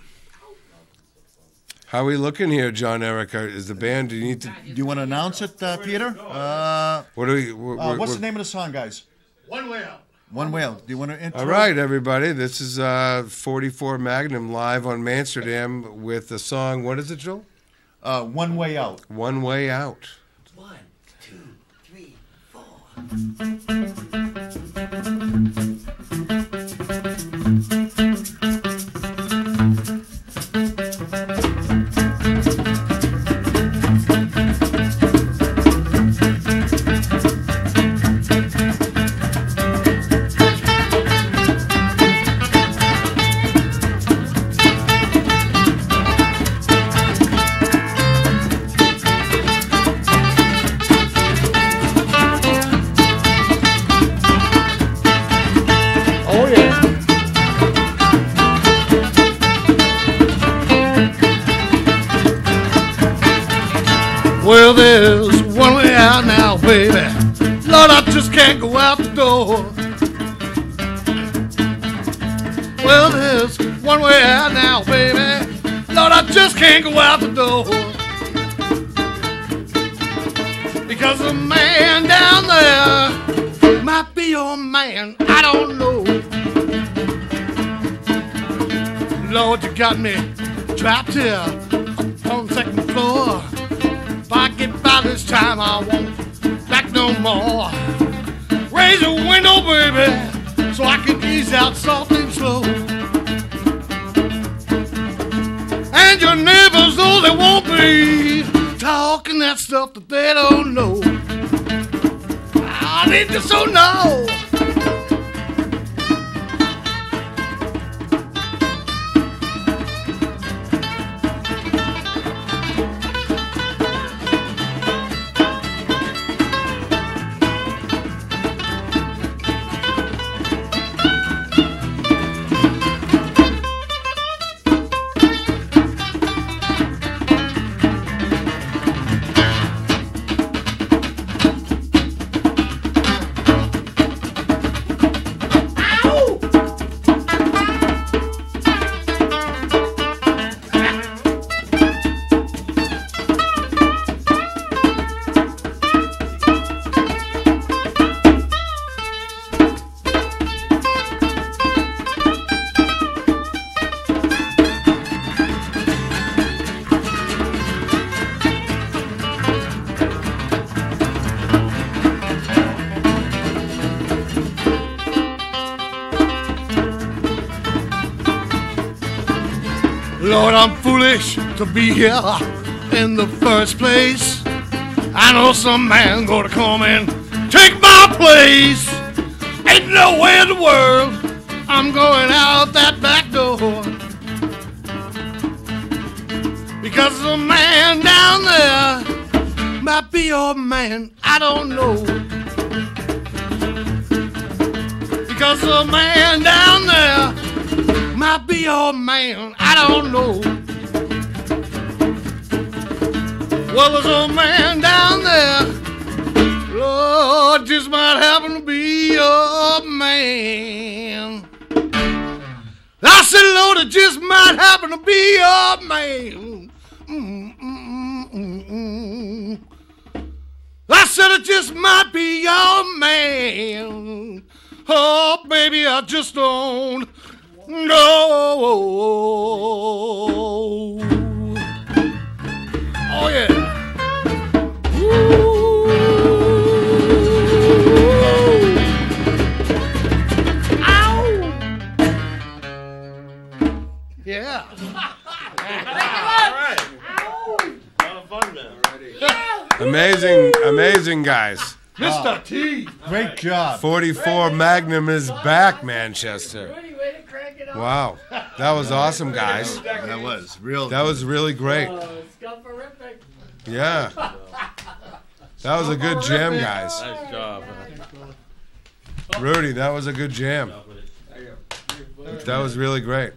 Speaker 5: How are we looking here, John Eric? Is the band? Do you need to?
Speaker 8: Do you want to announce it, Peter?
Speaker 5: What do we?
Speaker 8: What's the name of the song, guys?
Speaker 10: One Way Out.
Speaker 8: One Way Out. Do you want to intro?
Speaker 5: All right, everybody. This is 44 Magnum live on Manchsterdam with the song. What is it, Joel?
Speaker 8: One Way Out.
Speaker 5: One Way Out.
Speaker 7: 1, 2, 3, 4.
Speaker 14: Well, there's one way out now, baby. Lord, I just can't go out the door. Well, there's one way out now, baby. Lord, I just can't go out the door. Because the man down there might be your man, I don't know. Lord, you got me trapped here on the second floor. If I get by this time, I won't back no more. Raise the window, baby, so I can ease out soft and slow. And your neighbors, though they won't be talking that stuff that they don't know. I need to so know. Lord, I'm foolish to be here in the first place. I know some man gonna come and take my place. Ain't no way in the world I'm going out that back door. Because the man down there might be your man, I don't know. Because the man down there might be your man, I don't know. Well, there's a man down there, Lord, just might happen to be your man. I said, Lord, it just might happen to be your man. I said, it just might be your man. Oh, baby, I just don't know. Oh, yeah. Ooh. Ow. Yeah.
Speaker 5: Amazing guys.
Speaker 10: Mr. T.
Speaker 8: Great job.
Speaker 5: 44 Magnum is back, Manchester. Wow, that was awesome, guys.
Speaker 8: That was real.
Speaker 5: That was really great. Yeah. That was a good jam, guys.
Speaker 6: Nice job.
Speaker 5: Rudy, that was a good jam. That was really great.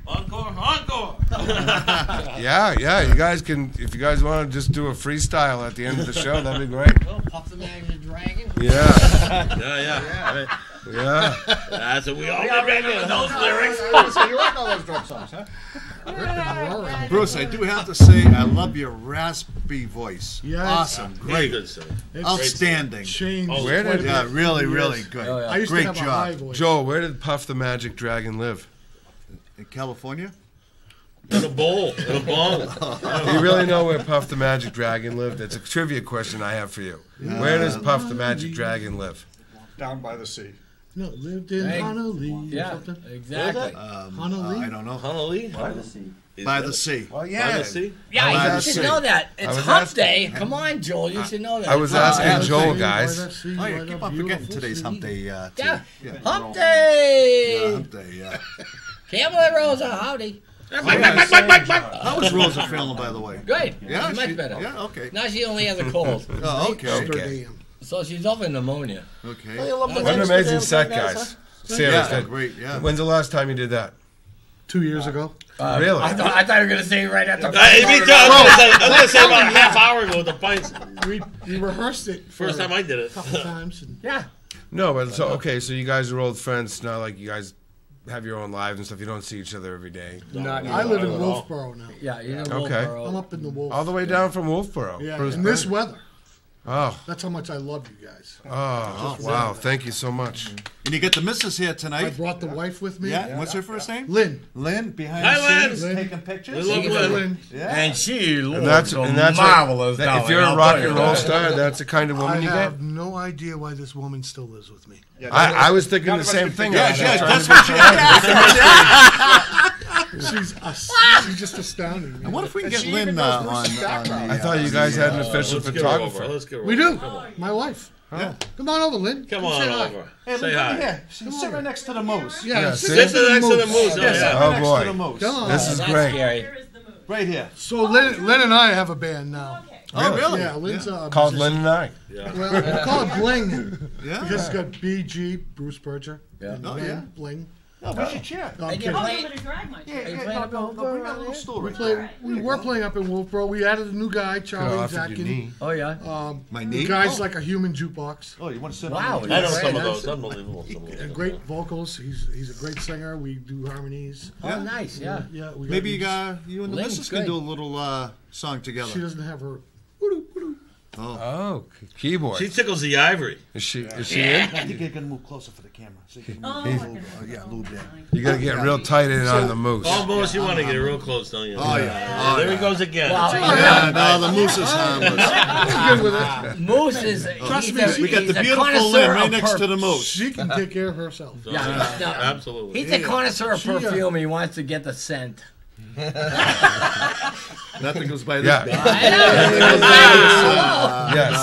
Speaker 6: Encore.
Speaker 5: Yeah. You guys can, if you guys want to just do a freestyle at the end of the show, that'd be great.
Speaker 7: Puff the Magnum Dragon.
Speaker 5: Yeah.
Speaker 6: Yeah. That's what we all get ready with those lyrics.
Speaker 11: So you like all those drum songs, huh?
Speaker 8: Bruce, I do have to say, I love your raspy voice.
Speaker 10: Yes.
Speaker 8: Awesome. Great.
Speaker 6: Good song.
Speaker 8: Outstanding.
Speaker 10: Changed.
Speaker 5: Where did
Speaker 8: Yeah, really, really good.
Speaker 7: Oh, yeah.
Speaker 10: I used
Speaker 8: Great
Speaker 10: to have
Speaker 8: job.
Speaker 10: a high voice.
Speaker 5: Joel, where did Puff the Magic Dragon live?
Speaker 8: In California?
Speaker 6: In a bowl. In a bong.
Speaker 5: Do you really know where Puff the Magic Dragon lived? It's a trivia question I have for you. Where does Puff the Magic Dragon live?
Speaker 11: Down by the sea.
Speaker 10: No, lived in Honolulu.
Speaker 7: Yeah,
Speaker 10: or something.
Speaker 7: exactly.
Speaker 10: Honolulu.
Speaker 8: I don't know.
Speaker 6: Honolulu?
Speaker 13: By the sea.
Speaker 8: By the sea.
Speaker 5: Well,
Speaker 6: By
Speaker 5: yeah.
Speaker 6: the sea?
Speaker 7: Yeah, you should know that. It's hump day. Come on, Joel. You should know that.
Speaker 5: I was asking Joel, guys.
Speaker 8: Oh, yeah, keep on forgetting today's hump day.
Speaker 7: Yeah.
Speaker 8: Yeah.
Speaker 7: Hump day.
Speaker 8: Yeah, hump day, yeah.
Speaker 7: Camelin Rosa, howdy.
Speaker 8: How was Rosa feeling, by the way?
Speaker 7: Good.
Speaker 8: Yeah,
Speaker 7: She's much better.
Speaker 8: Yeah, okay.
Speaker 7: Now she only has a cold.
Speaker 8: Oh, okay.
Speaker 10: Amsterdam.
Speaker 7: So she's over pneumonia.
Speaker 8: Okay.
Speaker 5: What an amazing set, guys. Seriously.
Speaker 8: Yeah, great, yeah.
Speaker 5: When's the last time you did that?
Speaker 10: 2 years ago.
Speaker 5: Really?
Speaker 7: I thought you were going to say right after.
Speaker 6: I was going to say about a half hour ago with the pints.
Speaker 10: We rehearsed it for
Speaker 6: First time I did it.
Speaker 10: a couple times. And
Speaker 7: Yeah.
Speaker 5: No, but so okay. So you guys are old friends. It's not like you guys have your own lives and stuff. You don't see each other every day.
Speaker 10: I live in Wolfboro now.
Speaker 7: Yeah, you know.
Speaker 5: Okay.
Speaker 10: I'm up in the Wolf.
Speaker 5: All the way down from Wolfboro.
Speaker 10: Yeah,
Speaker 5: Bruce
Speaker 10: in this
Speaker 5: Berger.
Speaker 10: weather.
Speaker 5: Oh.
Speaker 10: That's how much I love you guys.
Speaker 5: Oh, wow. Thank you so much.
Speaker 8: And you get the missus here
Speaker 10: I
Speaker 8: tonight.
Speaker 10: brought the wife with me.
Speaker 8: Yeah, what's her first name?
Speaker 10: Lynn.
Speaker 8: Lynn, behind
Speaker 6: Hi,
Speaker 8: the
Speaker 6: Lynn.
Speaker 8: scenes, taking pictures.
Speaker 6: We love Lynn.
Speaker 8: Yeah.
Speaker 9: And she
Speaker 5: And that's
Speaker 9: marvelous.
Speaker 5: if you're a rock and roll star, that's the kind of
Speaker 10: I
Speaker 5: woman you get.
Speaker 10: have no idea why this woman still lives with me.
Speaker 5: I was thinking the same thing.
Speaker 8: Yeah,
Speaker 5: I was just trying
Speaker 8: that's
Speaker 5: to
Speaker 8: what she
Speaker 10: She's just astounding.
Speaker 8: And what if we can get Lynn on
Speaker 5: I thought you guys had an official
Speaker 6: Let's get her over.
Speaker 5: photographer.
Speaker 6: Let's get her
Speaker 10: We
Speaker 6: over.
Speaker 10: do.
Speaker 6: Come on.
Speaker 10: My wife.
Speaker 8: Yeah.
Speaker 10: Come on over, Lynn.
Speaker 6: Come
Speaker 10: say
Speaker 6: on
Speaker 10: hi.
Speaker 6: over.
Speaker 8: Hey,
Speaker 6: Say
Speaker 8: look
Speaker 6: hi.
Speaker 8: here. Sit right next to the moose.
Speaker 10: Yeah,
Speaker 5: see?
Speaker 6: Sit next to the moose. Oh, yeah.
Speaker 5: Oh,
Speaker 8: Next
Speaker 5: boy.
Speaker 8: to the moose.
Speaker 10: Come on.
Speaker 5: This is
Speaker 7: That's
Speaker 5: great.
Speaker 7: scary.
Speaker 8: Right here.
Speaker 10: So Lynn and I have a band now.
Speaker 8: Oh, really?
Speaker 10: Yeah, Lynn's
Speaker 5: Called Lynn and I.
Speaker 10: Well, we call it Bling
Speaker 8: Yeah.
Speaker 10: because it's got BG, Bruce Berger.
Speaker 7: Yeah.
Speaker 8: Oh,
Speaker 10: Lynn,
Speaker 8: yeah.
Speaker 10: Bling.
Speaker 8: No, we should cheer.
Speaker 10: No, I'm
Speaker 7: And you're
Speaker 10: kidding.
Speaker 7: playing.
Speaker 8: Bring that little stool right there.
Speaker 10: We were playing up in Wolfboro. We added a new guy,
Speaker 5: Could
Speaker 10: Charlie
Speaker 5: have offered your
Speaker 10: Zatkin.
Speaker 5: knee.
Speaker 7: Oh yeah.
Speaker 8: My
Speaker 10: The
Speaker 8: knee?
Speaker 10: guy's
Speaker 8: Oh.
Speaker 10: like a human jukebox.
Speaker 8: Oh, you want to sit
Speaker 7: Wow,
Speaker 8: on
Speaker 6: I know
Speaker 7: Right,
Speaker 6: some of
Speaker 7: that's-
Speaker 6: those. Unbelievable.
Speaker 10: And great vocals. He's a great singer. We do harmonies.
Speaker 7: Oh nice. Yeah.
Speaker 10: Yeah, we got
Speaker 8: Maybe
Speaker 10: these-
Speaker 8: you and the
Speaker 7: Lynn's
Speaker 8: missus can
Speaker 7: good.
Speaker 8: do a little song together.
Speaker 10: She doesn't have her.
Speaker 5: Oh, keyboard.
Speaker 6: She tickles the ivory.
Speaker 5: Is she in?
Speaker 8: I think you're going to move closer for the camera. So you can move in.
Speaker 5: You got to get real tight in on the moose.
Speaker 6: Almost, you want to get real close, don't you?
Speaker 8: Oh, yeah.
Speaker 6: There he goes again.
Speaker 8: Yeah, no, the moose is harmless.
Speaker 10: Good with it.
Speaker 7: Moose is.
Speaker 10: Trust me,
Speaker 8: We got
Speaker 7: he's
Speaker 8: the
Speaker 7: a
Speaker 8: beautiful
Speaker 7: connoisseur
Speaker 8: Lynn right
Speaker 7: of
Speaker 8: next to the
Speaker 7: perfume.
Speaker 8: moose.
Speaker 10: She can take care of herself.
Speaker 7: Yeah,
Speaker 6: Absolutely.
Speaker 7: he's a connoisseur of
Speaker 10: She,
Speaker 7: perfume. He wants to get the scent.
Speaker 8: Nothing goes by this
Speaker 5: Yeah.
Speaker 8: guy.
Speaker 5: Yeah,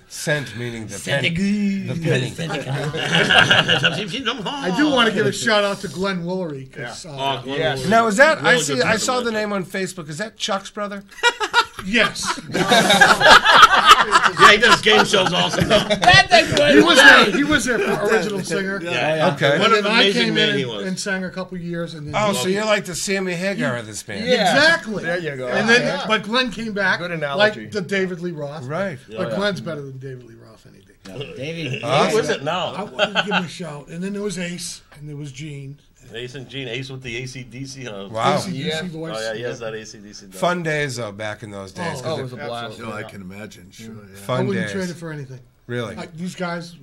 Speaker 5: scent meaning the penny. The penny.
Speaker 10: I do want to give a shout out to Glenn Woolery. 'Cause,
Speaker 6: Yes.
Speaker 5: Now is that
Speaker 6: Really good
Speaker 5: I saw the
Speaker 6: person.
Speaker 5: name on Facebook. Is that Chuck's brother?
Speaker 10: yes.
Speaker 6: Yeah, he does game shows also.
Speaker 7: That's a good
Speaker 10: He was there for original singer.
Speaker 6: Yeah.
Speaker 5: Okay.
Speaker 6: What
Speaker 10: And
Speaker 6: an
Speaker 10: then I
Speaker 6: amazing
Speaker 10: came
Speaker 6: man
Speaker 10: in
Speaker 6: he was.
Speaker 10: and sang a couple years. And then
Speaker 5: Oh, so you're like the Sammy Hagar of this band.
Speaker 10: Exactly.
Speaker 11: There you go.
Speaker 10: And then, but Glenn came back
Speaker 11: Good analogy.
Speaker 10: like the David Lee Roth.
Speaker 5: Right.
Speaker 10: But Glenn's better than DavidLee Roth any day.
Speaker 7: Davey.
Speaker 6: Who is it
Speaker 10: I
Speaker 6: now?
Speaker 10: wanted to give him a shout. And then there was Ace, and there was Gene.
Speaker 6: Ace and Gene. Ace with the AC/DC.
Speaker 5: Wow.
Speaker 10: AC/DC voice.
Speaker 6: Oh, yeah, he has that AC/DC. dog.
Speaker 5: Fun days though back in those days. 'cause
Speaker 10: Oh,
Speaker 5: it-
Speaker 12: It was a blast.
Speaker 8: No, I can imagine. Sure. Yeah.
Speaker 10: I
Speaker 5: fun
Speaker 10: wouldn't trade
Speaker 5: days.
Speaker 10: it for anything.
Speaker 5: Really.
Speaker 10: These guys,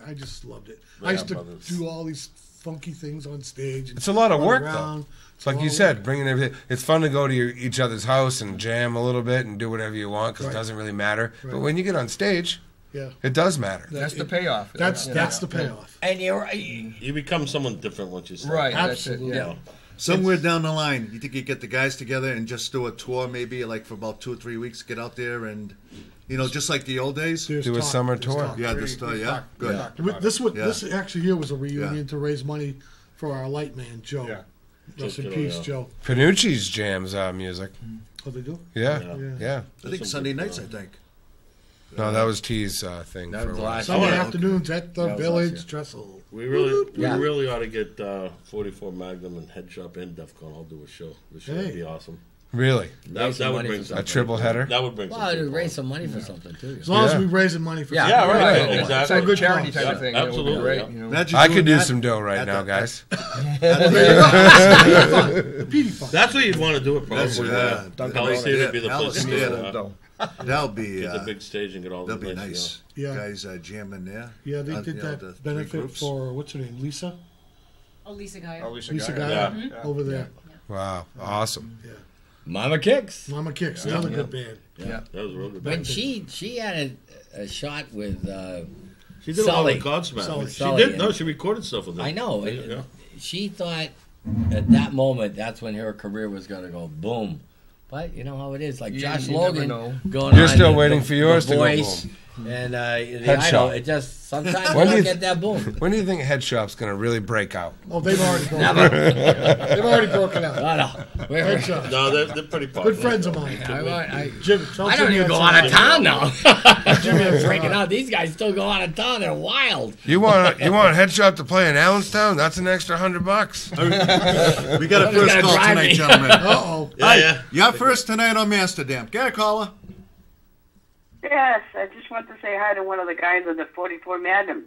Speaker 10: I just loved it.
Speaker 6: Yeah,
Speaker 10: I used to
Speaker 6: brothers.
Speaker 10: do all these funky things on stage. And
Speaker 5: It's a lot of
Speaker 10: run
Speaker 5: work
Speaker 10: around.
Speaker 5: though. It's like you said, bringing everything. It's fun to go to each other's house and jam a little bit and do whatever you want because
Speaker 10: Right.
Speaker 5: it doesn't really matter. But
Speaker 10: Right.
Speaker 5: when you get on stage,
Speaker 10: Yeah.
Speaker 5: it does matter.
Speaker 12: That's the payoff.
Speaker 10: That's the payoff.
Speaker 7: And you're.
Speaker 6: You become someone different once you start.
Speaker 12: Right. That's it.
Speaker 10: Absolutely.
Speaker 12: Yeah.
Speaker 8: Somewhere down the line, you think you get the guys together and just do a tour, maybe like for about 2 or 3 weeks, get out there and, just like the old days.
Speaker 10: There's
Speaker 5: Do a
Speaker 10: talk,
Speaker 5: summer
Speaker 10: there's
Speaker 5: tour.
Speaker 10: talk.
Speaker 8: Yeah, this tour, yeah, good.
Speaker 10: This year was a reunion to raise money for our light man, Joe.
Speaker 11: Yeah.
Speaker 10: Rest in
Speaker 6: Joe,
Speaker 10: peace,
Speaker 6: yeah.
Speaker 10: Joe.
Speaker 5: Panucci's jams music.
Speaker 10: Oh, they do?
Speaker 5: Yeah.
Speaker 8: I think Sunday nights, I think.
Speaker 5: No, that was T's thing.
Speaker 7: That
Speaker 5: for
Speaker 7: was
Speaker 5: a while.
Speaker 7: last
Speaker 10: Sunday
Speaker 7: year.
Speaker 10: afternoons at the
Speaker 7: That was
Speaker 10: Village
Speaker 7: last
Speaker 10: Trestle.
Speaker 6: We really ought to get 44 Magnum and Head Shop and DEF CON. I'll do a show. The show would
Speaker 10: Hey.
Speaker 6: be awesome.
Speaker 5: Really?
Speaker 7: Raise some
Speaker 6: That would
Speaker 7: money
Speaker 6: bring
Speaker 7: for
Speaker 6: some
Speaker 5: A triple header?
Speaker 6: That would bring
Speaker 7: Well,
Speaker 6: some.
Speaker 7: to raise some money for something too.
Speaker 10: As long as
Speaker 5: Yeah.
Speaker 10: we're raising money for
Speaker 7: Yeah,
Speaker 10: something.
Speaker 6: Yeah, right.
Speaker 7: Yeah.
Speaker 6: Exactly.
Speaker 12: So a good charity
Speaker 6: Yeah,
Speaker 12: type of thing. It would be
Speaker 6: absolutely,
Speaker 12: great.
Speaker 6: yeah.
Speaker 12: You know?
Speaker 8: Imagine
Speaker 5: I
Speaker 8: doing
Speaker 5: could do
Speaker 8: that
Speaker 5: some dough right
Speaker 8: at
Speaker 5: now,
Speaker 8: the-
Speaker 5: guys.
Speaker 10: The PD fund.
Speaker 6: That's where you'd want to do it,
Speaker 8: That's
Speaker 6: probably.
Speaker 8: Palace
Speaker 6: Theater would be the
Speaker 8: Palace
Speaker 6: place to do
Speaker 8: Theater.
Speaker 6: that.
Speaker 8: That'll be
Speaker 6: Get the big stage and get all the
Speaker 8: that'll be
Speaker 6: nice.
Speaker 8: nice.
Speaker 10: Yeah.
Speaker 8: Guys jamming there.
Speaker 10: Yeah, they
Speaker 8: You
Speaker 10: did
Speaker 8: know,
Speaker 10: that
Speaker 8: the three
Speaker 10: benefit
Speaker 8: groups.
Speaker 10: for, what's her name, Lisa?
Speaker 15: Oh, Lisa Geyer.
Speaker 11: Oh, Lisa
Speaker 10: Lisa
Speaker 11: Geyer.
Speaker 10: Geyer
Speaker 6: Yeah.
Speaker 10: over there.
Speaker 5: Wow. Awesome.
Speaker 7: Mama Kicks.
Speaker 10: Mama Kicks, another good band.
Speaker 6: Yeah, that was a real good.
Speaker 7: When she had a shot with
Speaker 6: She did
Speaker 7: Sully.
Speaker 6: a lot of Godsmack.
Speaker 10: Sully.
Speaker 6: She
Speaker 7: Sully,
Speaker 6: did. No,
Speaker 7: and-
Speaker 6: she recorded stuff with them.
Speaker 7: I know.
Speaker 6: Yeah.
Speaker 7: She thought at that moment that's when her career was going to go boom. But you know how it is. Like
Speaker 12: Yeah,
Speaker 7: Josh
Speaker 12: you never
Speaker 7: Logan
Speaker 12: know.
Speaker 7: going
Speaker 5: You're
Speaker 7: on
Speaker 5: still
Speaker 7: the-
Speaker 5: waiting
Speaker 7: the-
Speaker 5: for yours
Speaker 7: the
Speaker 5: to go
Speaker 7: Voice
Speaker 5: boom.
Speaker 7: And the
Speaker 5: Head
Speaker 7: Idol.
Speaker 5: Shop.
Speaker 7: It just sometimes
Speaker 5: When
Speaker 7: you
Speaker 5: do
Speaker 7: don't
Speaker 5: you
Speaker 7: get that boom.
Speaker 5: When do you think Head Shop's going to really break out?
Speaker 10: Oh, they've already broken
Speaker 7: Never.
Speaker 10: out. They've already broken out.
Speaker 7: I know.
Speaker 10: Head Shop.
Speaker 6: No, they're pretty popular.
Speaker 10: Good friends of mine. Jim, tell
Speaker 7: I don't
Speaker 10: Jimmy
Speaker 7: even go
Speaker 10: that's
Speaker 7: out of town now.
Speaker 10: Jimmy that's
Speaker 7: Breaking
Speaker 10: all right.
Speaker 7: out. These guys still go out of town. They're wild.
Speaker 5: You want Head Shop to play in Allenstown? That's an extra $100.
Speaker 8: We got a
Speaker 7: Somebody's
Speaker 8: first
Speaker 7: gotta
Speaker 8: call
Speaker 7: drive
Speaker 8: tonight,
Speaker 7: me.
Speaker 8: gentlemen.
Speaker 10: Uh-oh.
Speaker 6: Yeah.
Speaker 8: You're first tonight on Manchsterdam. Get a caller.
Speaker 16: Yes, I just want to say hi to one of the guys of the 44 Magnum,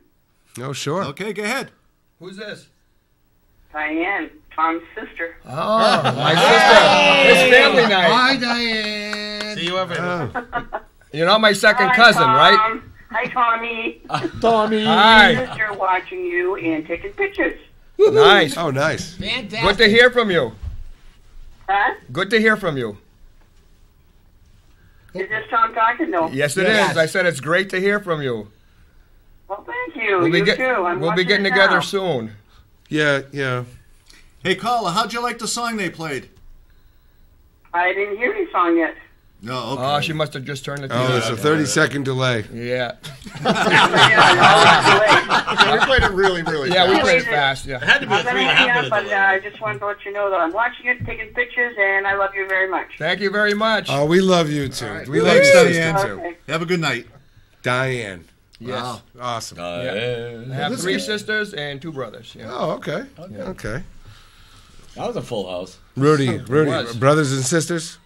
Speaker 5: No, sure.
Speaker 8: Okay, go ahead.
Speaker 12: Who's this?
Speaker 16: Diane, Tom's sister.
Speaker 12: Oh, my sister. It's family night.
Speaker 10: Hi, Diane.
Speaker 6: See you ever.
Speaker 12: You're not my second
Speaker 16: Hi,
Speaker 12: cousin,
Speaker 16: Tom.
Speaker 12: right?
Speaker 16: Hi, Tommy.
Speaker 10: Tommy.
Speaker 12: Hi.
Speaker 16: Sister watching you and taking pictures.
Speaker 12: Nice.
Speaker 5: Oh, nice.
Speaker 7: Fantastic.
Speaker 12: Good to hear from you.
Speaker 16: Huh?
Speaker 12: Good to hear from you.
Speaker 16: Is this Tom talking? No.
Speaker 12: Yes, it
Speaker 7: Yes.
Speaker 12: is. I said it's great to hear from you.
Speaker 16: Well, thank you.
Speaker 12: We'll be,
Speaker 16: You
Speaker 12: get-
Speaker 16: too. I'm
Speaker 12: we'll be
Speaker 16: watching
Speaker 12: getting
Speaker 16: it
Speaker 12: together
Speaker 16: now.
Speaker 12: soon.
Speaker 5: Yeah.
Speaker 8: Hey, caller, how'd you like the song they played?
Speaker 16: I didn't hear any song yet.
Speaker 8: No, okay.
Speaker 12: Oh, she must have just turned the
Speaker 5: Oh,
Speaker 12: TV
Speaker 5: there's a
Speaker 12: on.
Speaker 5: 30-second delay.
Speaker 12: Yeah.
Speaker 11: We played it really, really
Speaker 12: Yeah, we
Speaker 11: fast.
Speaker 12: played it fast.
Speaker 6: It
Speaker 12: Yeah.
Speaker 6: had to be a
Speaker 16: I'm going to
Speaker 6: 3.5
Speaker 16: hang
Speaker 6: minute
Speaker 16: up, but
Speaker 6: delay.
Speaker 16: I just wanted to let you know that I'm watching it, taking pictures, and I love you very much.
Speaker 12: Thank you very much.
Speaker 5: Oh, we love you too.
Speaker 8: right.
Speaker 5: We love
Speaker 8: Thanks,
Speaker 5: your
Speaker 8: Diane.
Speaker 5: sister too.
Speaker 16: Okay.
Speaker 8: Have a good night.
Speaker 5: Diane.
Speaker 12: Yes.
Speaker 8: Wow.
Speaker 5: Awesome.
Speaker 12: I have 3 sisters and 2 brothers. Yeah.
Speaker 5: Oh, okay. Okay.
Speaker 7: That was a full house.
Speaker 5: Rudy,
Speaker 12: was.
Speaker 5: brothers and sisters?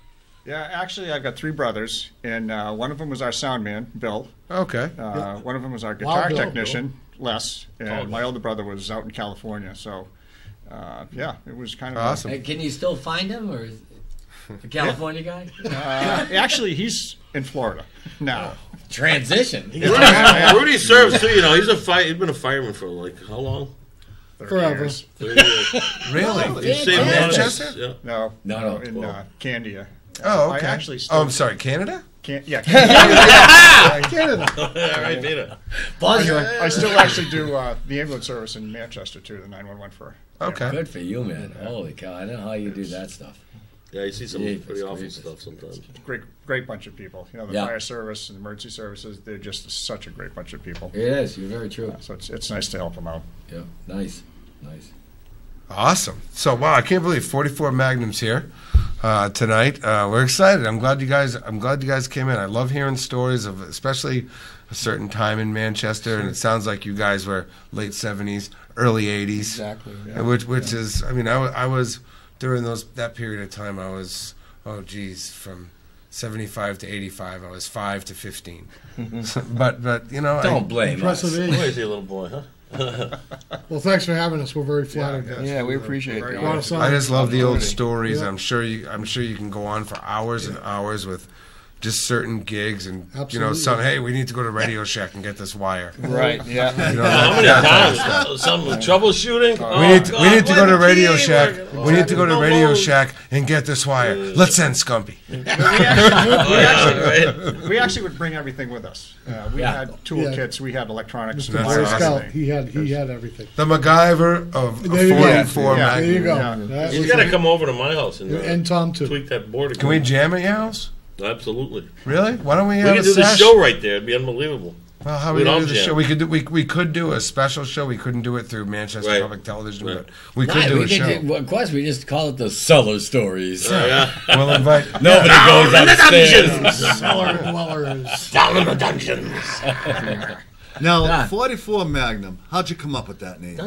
Speaker 11: Yeah, actually, I've got 3 brothers, and one of them was our sound man, Bill.
Speaker 5: Okay.
Speaker 11: One of them was our
Speaker 10: Wow,
Speaker 11: guitar
Speaker 10: Bill,
Speaker 11: technician, Les, and my older brother was out in California. So, yeah, it was kind of
Speaker 5: Awesome.
Speaker 7: Hey, can you still find him, or is the California guy?
Speaker 11: Actually, he's in Florida now.
Speaker 7: Transition.
Speaker 6: Rudy serves too. You know, he's been a fireman for like how long?
Speaker 11: 30
Speaker 10: Forever.
Speaker 11: years.
Speaker 6: 30 years.
Speaker 5: Really?
Speaker 6: He saved
Speaker 5: Manchester?
Speaker 6: lives. Yeah.
Speaker 11: No,
Speaker 7: No.
Speaker 11: in Candia.
Speaker 5: Oh, okay.
Speaker 11: I actually
Speaker 5: I'm sorry, Canada?
Speaker 11: Yeah,
Speaker 10: Canada.
Speaker 6: All right, Peter.
Speaker 11: I still actually do the ambulance service in Manchester too, the 911 for.
Speaker 5: Okay.
Speaker 7: Good for you, man. Holy cow. I don't know how you do that stuff.
Speaker 6: Yeah, you see some
Speaker 7: Yeah,
Speaker 6: pretty
Speaker 7: it's
Speaker 6: awful
Speaker 7: crazy.
Speaker 6: stuff sometimes.
Speaker 11: Great bunch of people. You know, the
Speaker 7: Yeah.
Speaker 11: fire service and emergency services, they're just such a great bunch of people.
Speaker 7: It is. You're very true.
Speaker 11: So it's nice to help them out.
Speaker 7: Yeah. Nice. Nice.
Speaker 5: Awesome. So, wow, I can't believe 44 Magnum's here tonight. We're excited. I'm glad you guys came in. I love hearing stories of especially a certain time in Manchester, and it sounds like you guys were late 70s, early 80s.
Speaker 12: Exactly. Yeah.
Speaker 5: Which is, I mean, I was during that period of time. I was, from 75 to 85. I was 5 to 15. but you know,
Speaker 7: Don't blame us.
Speaker 10: Impressive age.
Speaker 6: Lazy little boy, huh?
Speaker 10: Well, thanks for having us. We're very flattered.
Speaker 12: Yeah, we appreciate
Speaker 11: Very
Speaker 12: it.
Speaker 10: lot of fun.
Speaker 5: I just love the old stories.
Speaker 10: Yeah.
Speaker 5: I'm sure you can go on for hours and hours with just certain gigs and
Speaker 10: Absolutely.
Speaker 5: hey, we need to go to Radio Shack and get this wire.
Speaker 12: Right, yeah.
Speaker 5: You know,
Speaker 6: How many
Speaker 5: that-
Speaker 6: times? Some troubleshooting?
Speaker 5: we need to go to Radio Shack.
Speaker 6: Shack.
Speaker 5: We need to go to Radio Shack and get this wire. Let's send Scumpy.
Speaker 11: We actually would bring everything with us. We
Speaker 7: Yeah.
Speaker 11: had toolkits, we had electronics.
Speaker 10: Mr.
Speaker 5: That's
Speaker 10: Boy
Speaker 5: awesome.
Speaker 10: Scout, he had everything.
Speaker 5: The MacGyver of
Speaker 10: There you go.
Speaker 5: 44
Speaker 10: There
Speaker 5: Magnum.
Speaker 10: you go.
Speaker 11: Yeah.
Speaker 10: That
Speaker 6: He's
Speaker 10: was
Speaker 6: got to
Speaker 10: it.
Speaker 6: come over to my house and
Speaker 10: And Tom too.
Speaker 6: tweak that board again.
Speaker 5: Can we jam at your house?
Speaker 6: Absolutely.
Speaker 5: Really? Why don't we
Speaker 6: We
Speaker 5: have
Speaker 6: can
Speaker 5: a
Speaker 6: do the
Speaker 5: sesh?
Speaker 6: show right there. It'd be unbelievable.
Speaker 5: Well, how we do the show? We could do a special show. We couldn't do it through Manchester Public Television, but we could do a show.
Speaker 7: Of course, we just call it the Cellar Stories.
Speaker 5: We'll invite.
Speaker 7: Nobody goes upstairs.
Speaker 10: Cellar dwellers.
Speaker 6: Down in the dungeons.
Speaker 8: Now, 44 Magnum. How'd you come up with that name?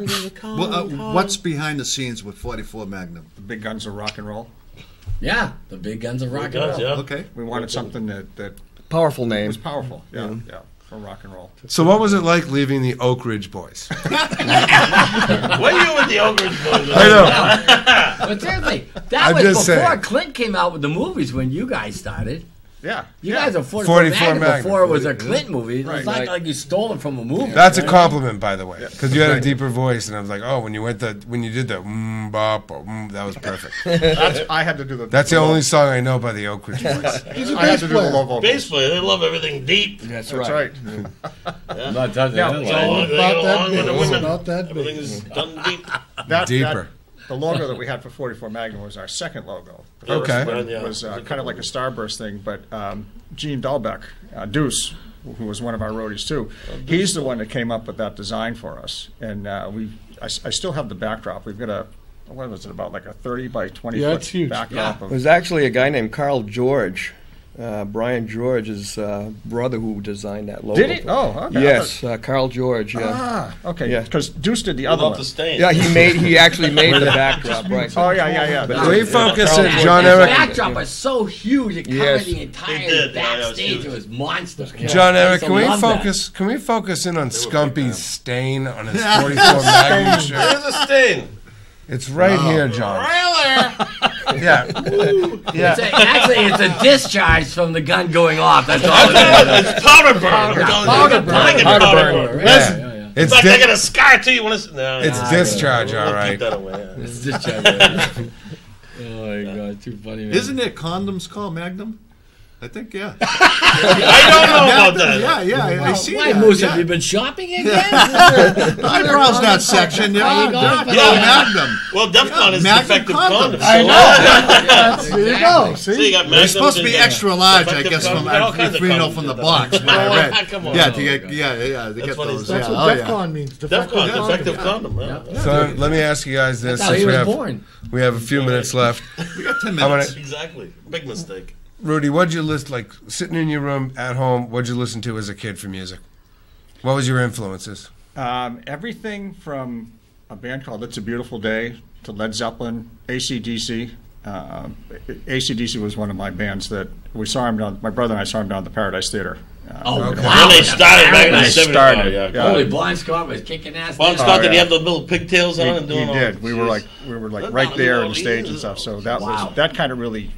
Speaker 8: What's behind the scenes with 44 Magnum?
Speaker 11: The big guns of rock and roll.
Speaker 7: Yeah, the big guns of rock and roll.
Speaker 6: Yeah.
Speaker 11: Okay, we wanted something that
Speaker 12: powerful name.
Speaker 11: was powerful. Yeah. For rock and roll.
Speaker 5: So, what was it like leaving the Oak Ridge Boys?
Speaker 6: What are you with the Oak Ridge Boys?
Speaker 5: I know.
Speaker 7: But seriously, that was before Clint came out with the movies when you guys started.
Speaker 11: Yeah.
Speaker 7: You guys are 44 Magnum before it was a Clint movie. It's like you stole it from a movie.
Speaker 5: That's a compliment, by the way, because you had a deeper voice, and I was like, oh, when you did the bop, that was perfect.
Speaker 11: I had to do the.
Speaker 5: That's the only song I know by the Oak Ridge Boys.
Speaker 11: I had to do the low vocals.
Speaker 6: Bass player, they love everything deep.
Speaker 11: That's right.
Speaker 7: Not touching
Speaker 10: About that
Speaker 6: everything is done deep.
Speaker 5: Deeper.
Speaker 11: The logo that we had for 44 Magnum was our second logo. The first one was kind of like a starburst thing, but Gene Dahlbeck, Deuce, who was one of our roadies too, he's the one that came up with that design for us. And I still have the backdrop. We've got what was it, about like a 30 by 20 foot backdrop.
Speaker 12: It was actually a guy named Carl George. Brian George's brother who designed that logo.
Speaker 11: Did he? Oh, okay.
Speaker 12: Yes, Carl George. Yeah.
Speaker 11: Ah, okay.
Speaker 12: Yeah.
Speaker 11: Because Deuce did the other one.
Speaker 12: Yeah, he actually made the backdrop, right?
Speaker 11: Oh yeah.
Speaker 5: Can we focus on John Eric?
Speaker 7: The backdrop was so huge it covered the entire backstage. It was monster.
Speaker 5: John Eric, can we focus in on Scumpy's stain on his 44 Magnum shirt?
Speaker 6: There's a stain.
Speaker 5: It's right here, John. Yeah.
Speaker 7: Actually, it's a discharge from the gun going off. That's all it is.
Speaker 6: It's powder burn.
Speaker 7: Powder burn.
Speaker 6: It's like I got a scar too. You want to? No,
Speaker 5: it's discharge, all right.
Speaker 6: Keep that away.
Speaker 7: It's discharge. Oh my God, too funny, man.
Speaker 8: Isn't it condoms called Magnum? I think, yeah.
Speaker 6: I don't know about that.
Speaker 8: Yeah, I see
Speaker 7: Why,
Speaker 8: that.
Speaker 7: Moose, have you been shopping again?
Speaker 8: I browsed that section. Magnum.
Speaker 6: Well, DEFCON is defective condoms.
Speaker 8: I
Speaker 10: know. There you go.
Speaker 6: See, you got
Speaker 8: They're supposed to be extra large, I guess, from the box. When I read.
Speaker 6: Come on.
Speaker 8: Yeah, to get those.
Speaker 10: That's what DEFCON means.
Speaker 6: Defective condom.
Speaker 5: So let me ask you guys this.
Speaker 7: That's how he was born.
Speaker 5: We have a few minutes left.
Speaker 8: We got 10 minutes.
Speaker 6: Exactly. Big mistake.
Speaker 5: Rudy, what'd you listen, like sitting in your room at home, what'd you listen to as a kid for music? What was your influences?
Speaker 11: Everything from a band called It's a Beautiful Day to Led Zeppelin, AC/DC. AC/DC was one of my bands that we saw him down. My brother and I saw him down at the Paradise Theater.
Speaker 7: Wow.
Speaker 6: When they started back in the 70s.
Speaker 11: Yeah.
Speaker 7: Holy, Bon Scott was kicking ass.
Speaker 6: Bon Scott, did he have the little pigtails on and doing
Speaker 11: all? He did. We were like right there on the stage and stuff. So that kind of really,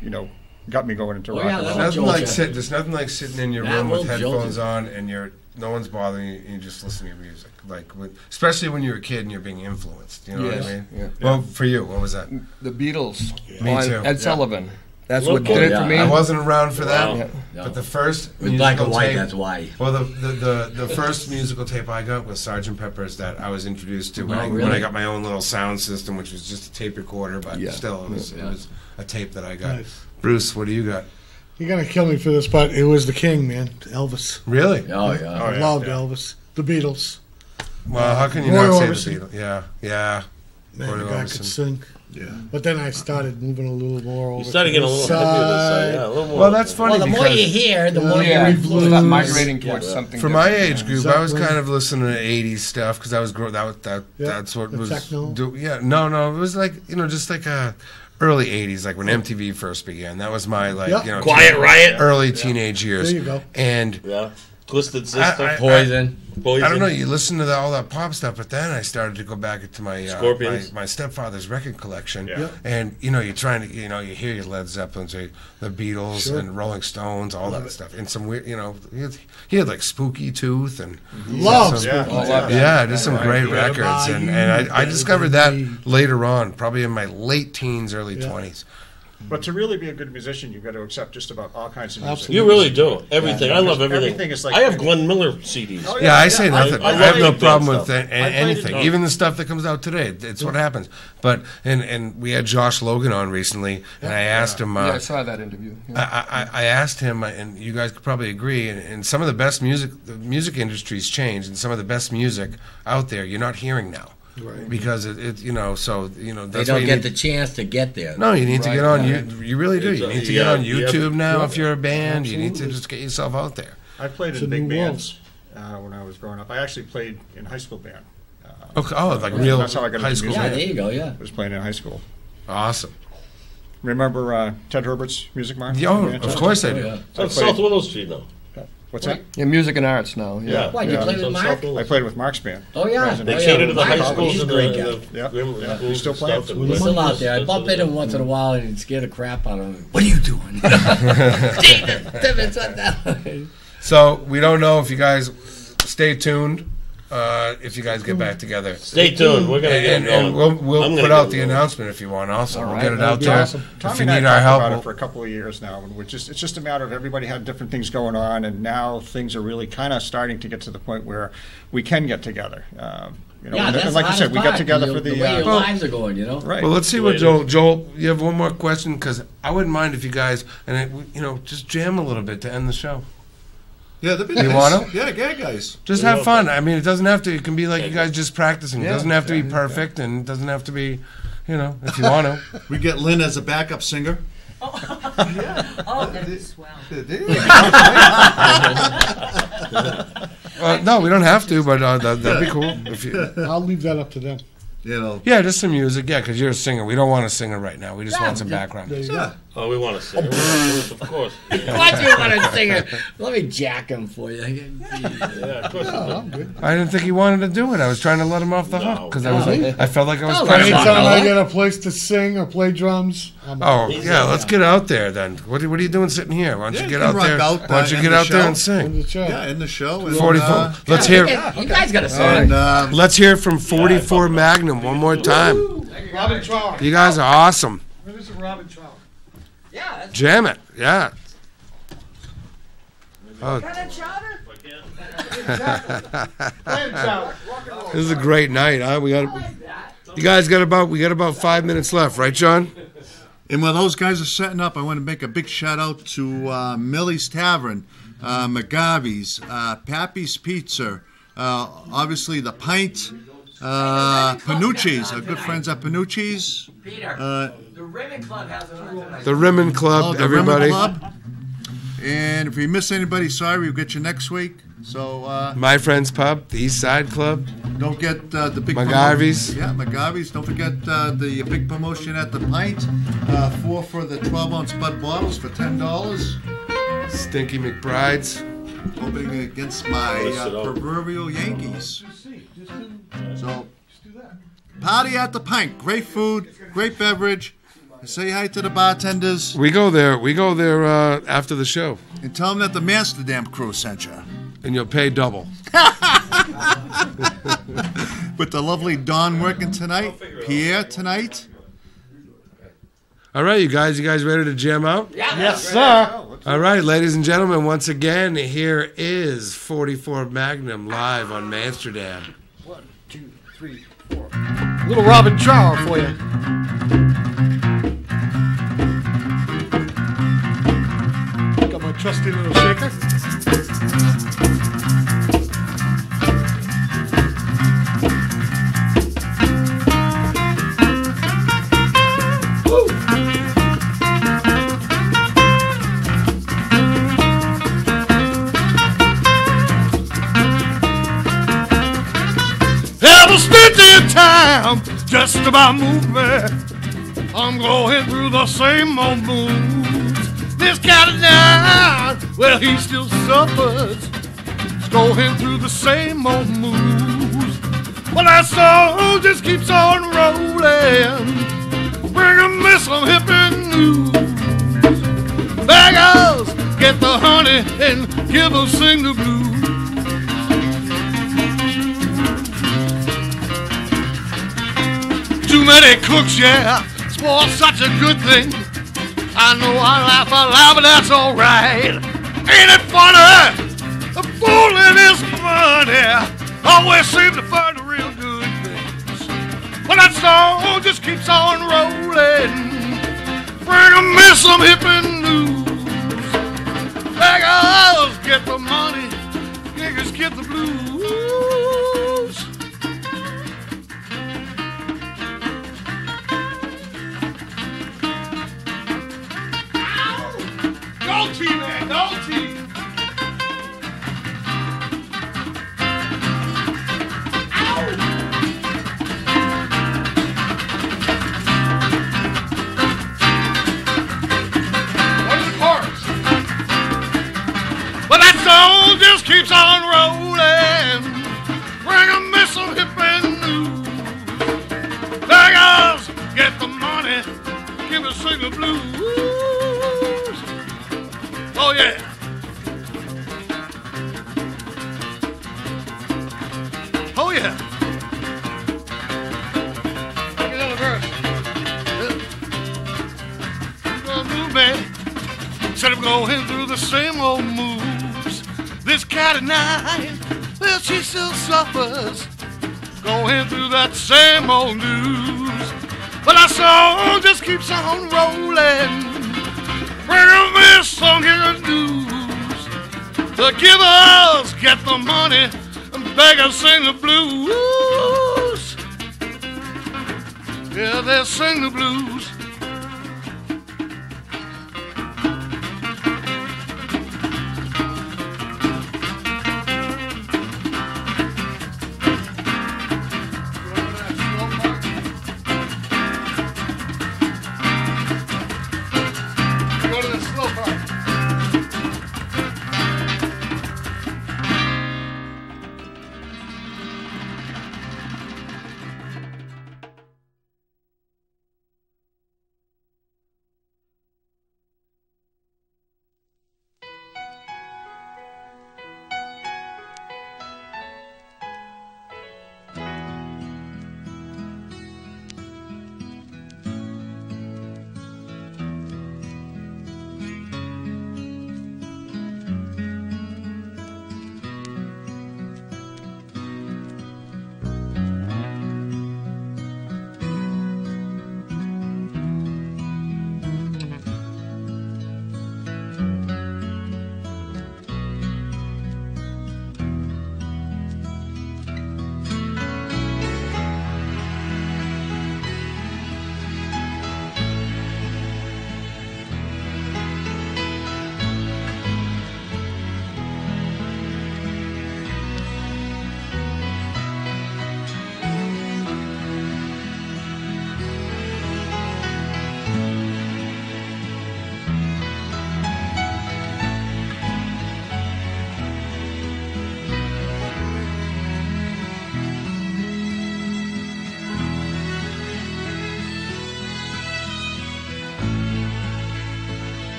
Speaker 11: got me going into rock and roll.
Speaker 5: There's nothing like sitting in your room with headphones on and no one's bothering you and you're just listening to music. Especially when you're a kid and you're being influenced. You know what I mean? Yeah. Well, for you, what was that?
Speaker 12: The Beatles.
Speaker 5: Me too.
Speaker 12: Ed Sullivan. That's what did it for me.
Speaker 5: I wasn't around for that,
Speaker 7: No.
Speaker 5: but the first
Speaker 7: With black and white, that's why.
Speaker 5: Well, the first musical tape I got was Sgt. Pepper's that I was introduced to when I got my own little sound system, which was just a tape recorder, but still it was a tape that I got.
Speaker 10: Nice.
Speaker 5: Bruce, what do you got?
Speaker 10: You're gonna kill me for this, but it was the King, man, Elvis.
Speaker 5: Really?
Speaker 7: Oh yeah.
Speaker 10: I loved Elvis. The Beatles.
Speaker 5: Well, how can you
Speaker 10: Roy
Speaker 5: not
Speaker 10: Orbison.
Speaker 5: say the Beatles? Yeah.
Speaker 10: Man,
Speaker 5: Roy
Speaker 10: the guy
Speaker 5: Orbison.
Speaker 10: could sing.
Speaker 8: Yeah.
Speaker 10: But then I started moving a little more over.
Speaker 6: You started getting a little heavier this side. Yeah, a little more.
Speaker 5: Well, that's funny
Speaker 7: Well, the more
Speaker 5: because
Speaker 7: you hear, the more you
Speaker 12: It's not migrating towards something.
Speaker 5: for my age
Speaker 10: Yeah.
Speaker 5: group, I was kind of listening to '80s stuff because I was that's what
Speaker 10: The
Speaker 5: was.
Speaker 10: techno?
Speaker 5: No, it was like just like early '80s, like when MTV first began. That was my
Speaker 6: Quiet Riot,
Speaker 5: early teenage years.
Speaker 10: There you go.
Speaker 5: And
Speaker 6: Twisted Sister,
Speaker 7: Poison.
Speaker 5: I don't know. You listen to all that pop stuff, but then I started to go back into my
Speaker 6: Scorpions.
Speaker 5: my stepfather's record collection,
Speaker 11: Yeah.
Speaker 5: and you're trying to you hear your Led Zeppelin, the Beatles, and Rolling Stones, all that stuff, and some weird he had like Spooky Tooth and
Speaker 10: Love
Speaker 5: just some great records, and I discovered that later on, probably in my late teens, early 20s.
Speaker 11: But to really be a good musician, you've got to accept just about all kinds of music.
Speaker 6: You really do. Everything. I love everything.
Speaker 11: Everything is like
Speaker 6: I have Glenn Miller CDs.
Speaker 11: Oh,
Speaker 5: Yeah, I say nothing. I have no problem with anything,
Speaker 6: it.
Speaker 5: even the stuff that comes out today. It's what happens. But and we had Josh Logan on recently, and I asked him.
Speaker 12: I saw that interview. Yeah.
Speaker 5: I asked him, and you guys could probably agree. And some of the best music, the music industry's changed, and some of the best music out there you're not hearing now. Right. Because it you know, so you know
Speaker 7: they
Speaker 5: that's
Speaker 7: don't
Speaker 5: why you
Speaker 7: get
Speaker 5: need,
Speaker 7: the chance to get there.
Speaker 5: No, you need to get on. You really do. You
Speaker 6: Exactly.
Speaker 5: need to get on YouTube now
Speaker 10: yeah.
Speaker 5: if you're a band.
Speaker 10: Absolutely.
Speaker 5: You need to just get yourself out there.
Speaker 11: I played
Speaker 10: It's
Speaker 11: in
Speaker 10: a
Speaker 11: big
Speaker 10: new world.
Speaker 11: bands when I was growing up. I actually played in high school band.
Speaker 5: Okay. Oh, like real
Speaker 11: That's how I got
Speaker 5: high
Speaker 11: into
Speaker 5: school.
Speaker 11: music.
Speaker 7: Yeah, there you go. Yeah.
Speaker 11: I was playing in high school.
Speaker 5: Awesome.
Speaker 11: Remember Ted Herbert's music, Mark?
Speaker 5: Oh, of course I do.
Speaker 7: Yeah.
Speaker 6: It's on South Willow Street now.
Speaker 11: What's that?
Speaker 12: Yeah, music and arts now.
Speaker 6: Yeah.
Speaker 7: Why, you play with Mark?
Speaker 11: I played with Mark's band.
Speaker 7: Oh, yeah.
Speaker 11: Guys in
Speaker 6: They
Speaker 11: high
Speaker 6: cater to
Speaker 11: school.
Speaker 6: the high
Speaker 7: Mark,
Speaker 6: schools
Speaker 7: he's
Speaker 6: and
Speaker 7: a great
Speaker 6: the
Speaker 7: guy.
Speaker 11: Yeah.
Speaker 6: schools
Speaker 11: Yeah.
Speaker 6: and
Speaker 11: He's still
Speaker 6: stuff.
Speaker 11: playing.
Speaker 6: And
Speaker 7: He's still out there. I
Speaker 6: that's
Speaker 7: bump
Speaker 6: what
Speaker 7: into him
Speaker 6: they
Speaker 7: once
Speaker 6: do.
Speaker 7: in a while and scare the crap out of him. What are you doing? Jesus, Tibbetts, what the
Speaker 5: So we don't know if you guys stay tuned. If you guys get back together,
Speaker 6: Stay tuned. We're gonna get
Speaker 5: and,
Speaker 6: going.
Speaker 5: and we'll
Speaker 6: I'm gonna
Speaker 5: put out
Speaker 6: get
Speaker 5: the
Speaker 6: going.
Speaker 5: announcement if you want. Also,
Speaker 12: All
Speaker 5: we'll
Speaker 12: right,
Speaker 5: get it
Speaker 12: that'd
Speaker 5: out
Speaker 12: be
Speaker 5: there.
Speaker 12: awesome.
Speaker 11: Tommy
Speaker 5: If you
Speaker 11: and I
Speaker 5: need our
Speaker 11: talked
Speaker 5: help,
Speaker 11: about
Speaker 5: we'll-
Speaker 11: it for a couple of years now, and it's just a matter of everybody had different things going on, and now things are really kind of starting to get to the point where we can get together. You know,
Speaker 7: Yeah,
Speaker 11: and
Speaker 7: that's
Speaker 11: like
Speaker 7: the
Speaker 11: you said, we got
Speaker 7: hardest
Speaker 11: together
Speaker 7: part.
Speaker 11: for the
Speaker 7: way your
Speaker 5: well,
Speaker 7: lives are going, you know?
Speaker 11: right.
Speaker 5: well, let's see what Joel. You have one more question because I wouldn't mind if you guys just jam a little bit to end the show.
Speaker 8: Yeah, that'd be
Speaker 5: You
Speaker 8: nice.
Speaker 5: wanna?
Speaker 8: Yeah, guys.
Speaker 5: Just have fun. I mean, it doesn't have to. It can be like you guys just practicing. It
Speaker 8: Yeah.
Speaker 5: doesn't have to be perfect, and it doesn't have to be, if you want to.
Speaker 8: We get Lynn as a backup singer.
Speaker 15: Oh, that'd be swell.
Speaker 5: No, we don't have to, but that'd be cool. If you,
Speaker 10: I'll leave that up to them.
Speaker 5: yeah, just some music. Yeah, because you're a singer. We don't want a singer right now. We just want some background.
Speaker 10: There you
Speaker 5: music.
Speaker 10: go.
Speaker 6: Oh, we want to sing. Of course.
Speaker 7: What you want to sing it? Let me jack him for you.
Speaker 6: Yeah, of course.
Speaker 10: I'm good.
Speaker 5: I didn't think he wanted to do it. I was trying to let him off the hook because I felt like I was
Speaker 7: No,
Speaker 5: pressuring him.
Speaker 10: Anytime I get a place to sing or play drums, I'm
Speaker 5: Oh yeah, let's get out there then. What are you doing sitting here? Why don't you get out there? Why don't you get out there and
Speaker 10: in
Speaker 5: sing?
Speaker 10: the show.
Speaker 8: Yeah, in the show. And,
Speaker 5: 44. Let's hear.
Speaker 7: You guys got to sing.
Speaker 8: And,
Speaker 5: Let's hear from 44 Magnum one more time.
Speaker 10: Robin Trower.
Speaker 5: You guys are awesome.
Speaker 10: What is a Robin Trower?
Speaker 7: Yeah, that's
Speaker 5: Jam it, yeah. Oh, this is a great night, huh? We got about 5 minutes left, right, John?
Speaker 8: and while those guys are setting up, I want to make a big shout out to Millie's Tavern, McGarvey's, Pappy's Pizza, obviously the Pint, Panucci's, our good friends at Panucci's.
Speaker 7: the Rimmon Club has another.
Speaker 5: The Rimmon Club,
Speaker 8: the
Speaker 5: everybody.
Speaker 8: Rimmon Club. And if we miss anybody, sorry, we'll get you next week. So
Speaker 5: My Friend's Pub, the East Side Club.
Speaker 8: don't get the big
Speaker 5: McGarvey's.
Speaker 8: Yeah, McGarvey's. Don't forget the big promotion at the Pint. 4 for the 12-ounce Bud bottles for $10.
Speaker 5: Stinky McBride's.
Speaker 8: Opening against my proverbial Yankees. So, party at the Pint. Great food, great beverage. Say hi to the bartenders.
Speaker 5: We go there after the show.
Speaker 8: And tell them that the Manchsterdam crew sent you.
Speaker 5: And you'll pay double.
Speaker 8: With the lovely Dawn working tonight, Pierre tonight.
Speaker 5: All right, you guys ready to jam out?
Speaker 10: Yes, sir.
Speaker 5: All right, ladies and gentlemen, once again, here is 44 Magnum live on Manchsterdam.
Speaker 10: 1, 2, 3, 4. Little Robin Trower for you. Got my trusty little shaker.
Speaker 14: Ever spent in time just about moving. I'm going through the same old moves. This cat is down, well, he still suffers. He's going through the same old moves. Well, that soul just keeps on rolling, bringing me some hippie news. Beggars, get the honey and give us sing the blues. Too many cooks, yeah, spoil such a good thing. I know I laugh out loud, but that's alright. Ain't it funny? The fooling is funny. Always seem to find the real good things. But that song just keeps on rolling. Bring me some hippie news. Beggars get the money, niggas get the blues. Go T, man, go T. But that song just keeps on rolling. Bring a missile hippie news. Beggars get the money, give us sing the blues. Oh yeah. Oh yeah. Take another verse. Gonna move, man. Instead of going through the same old moves, this cat of nine, well, she still suffers, going through that same old news. But that song just keeps on rolling. Bring me some here news. The givers get the money, and beggars sing the blues. Yeah, they sing the blues.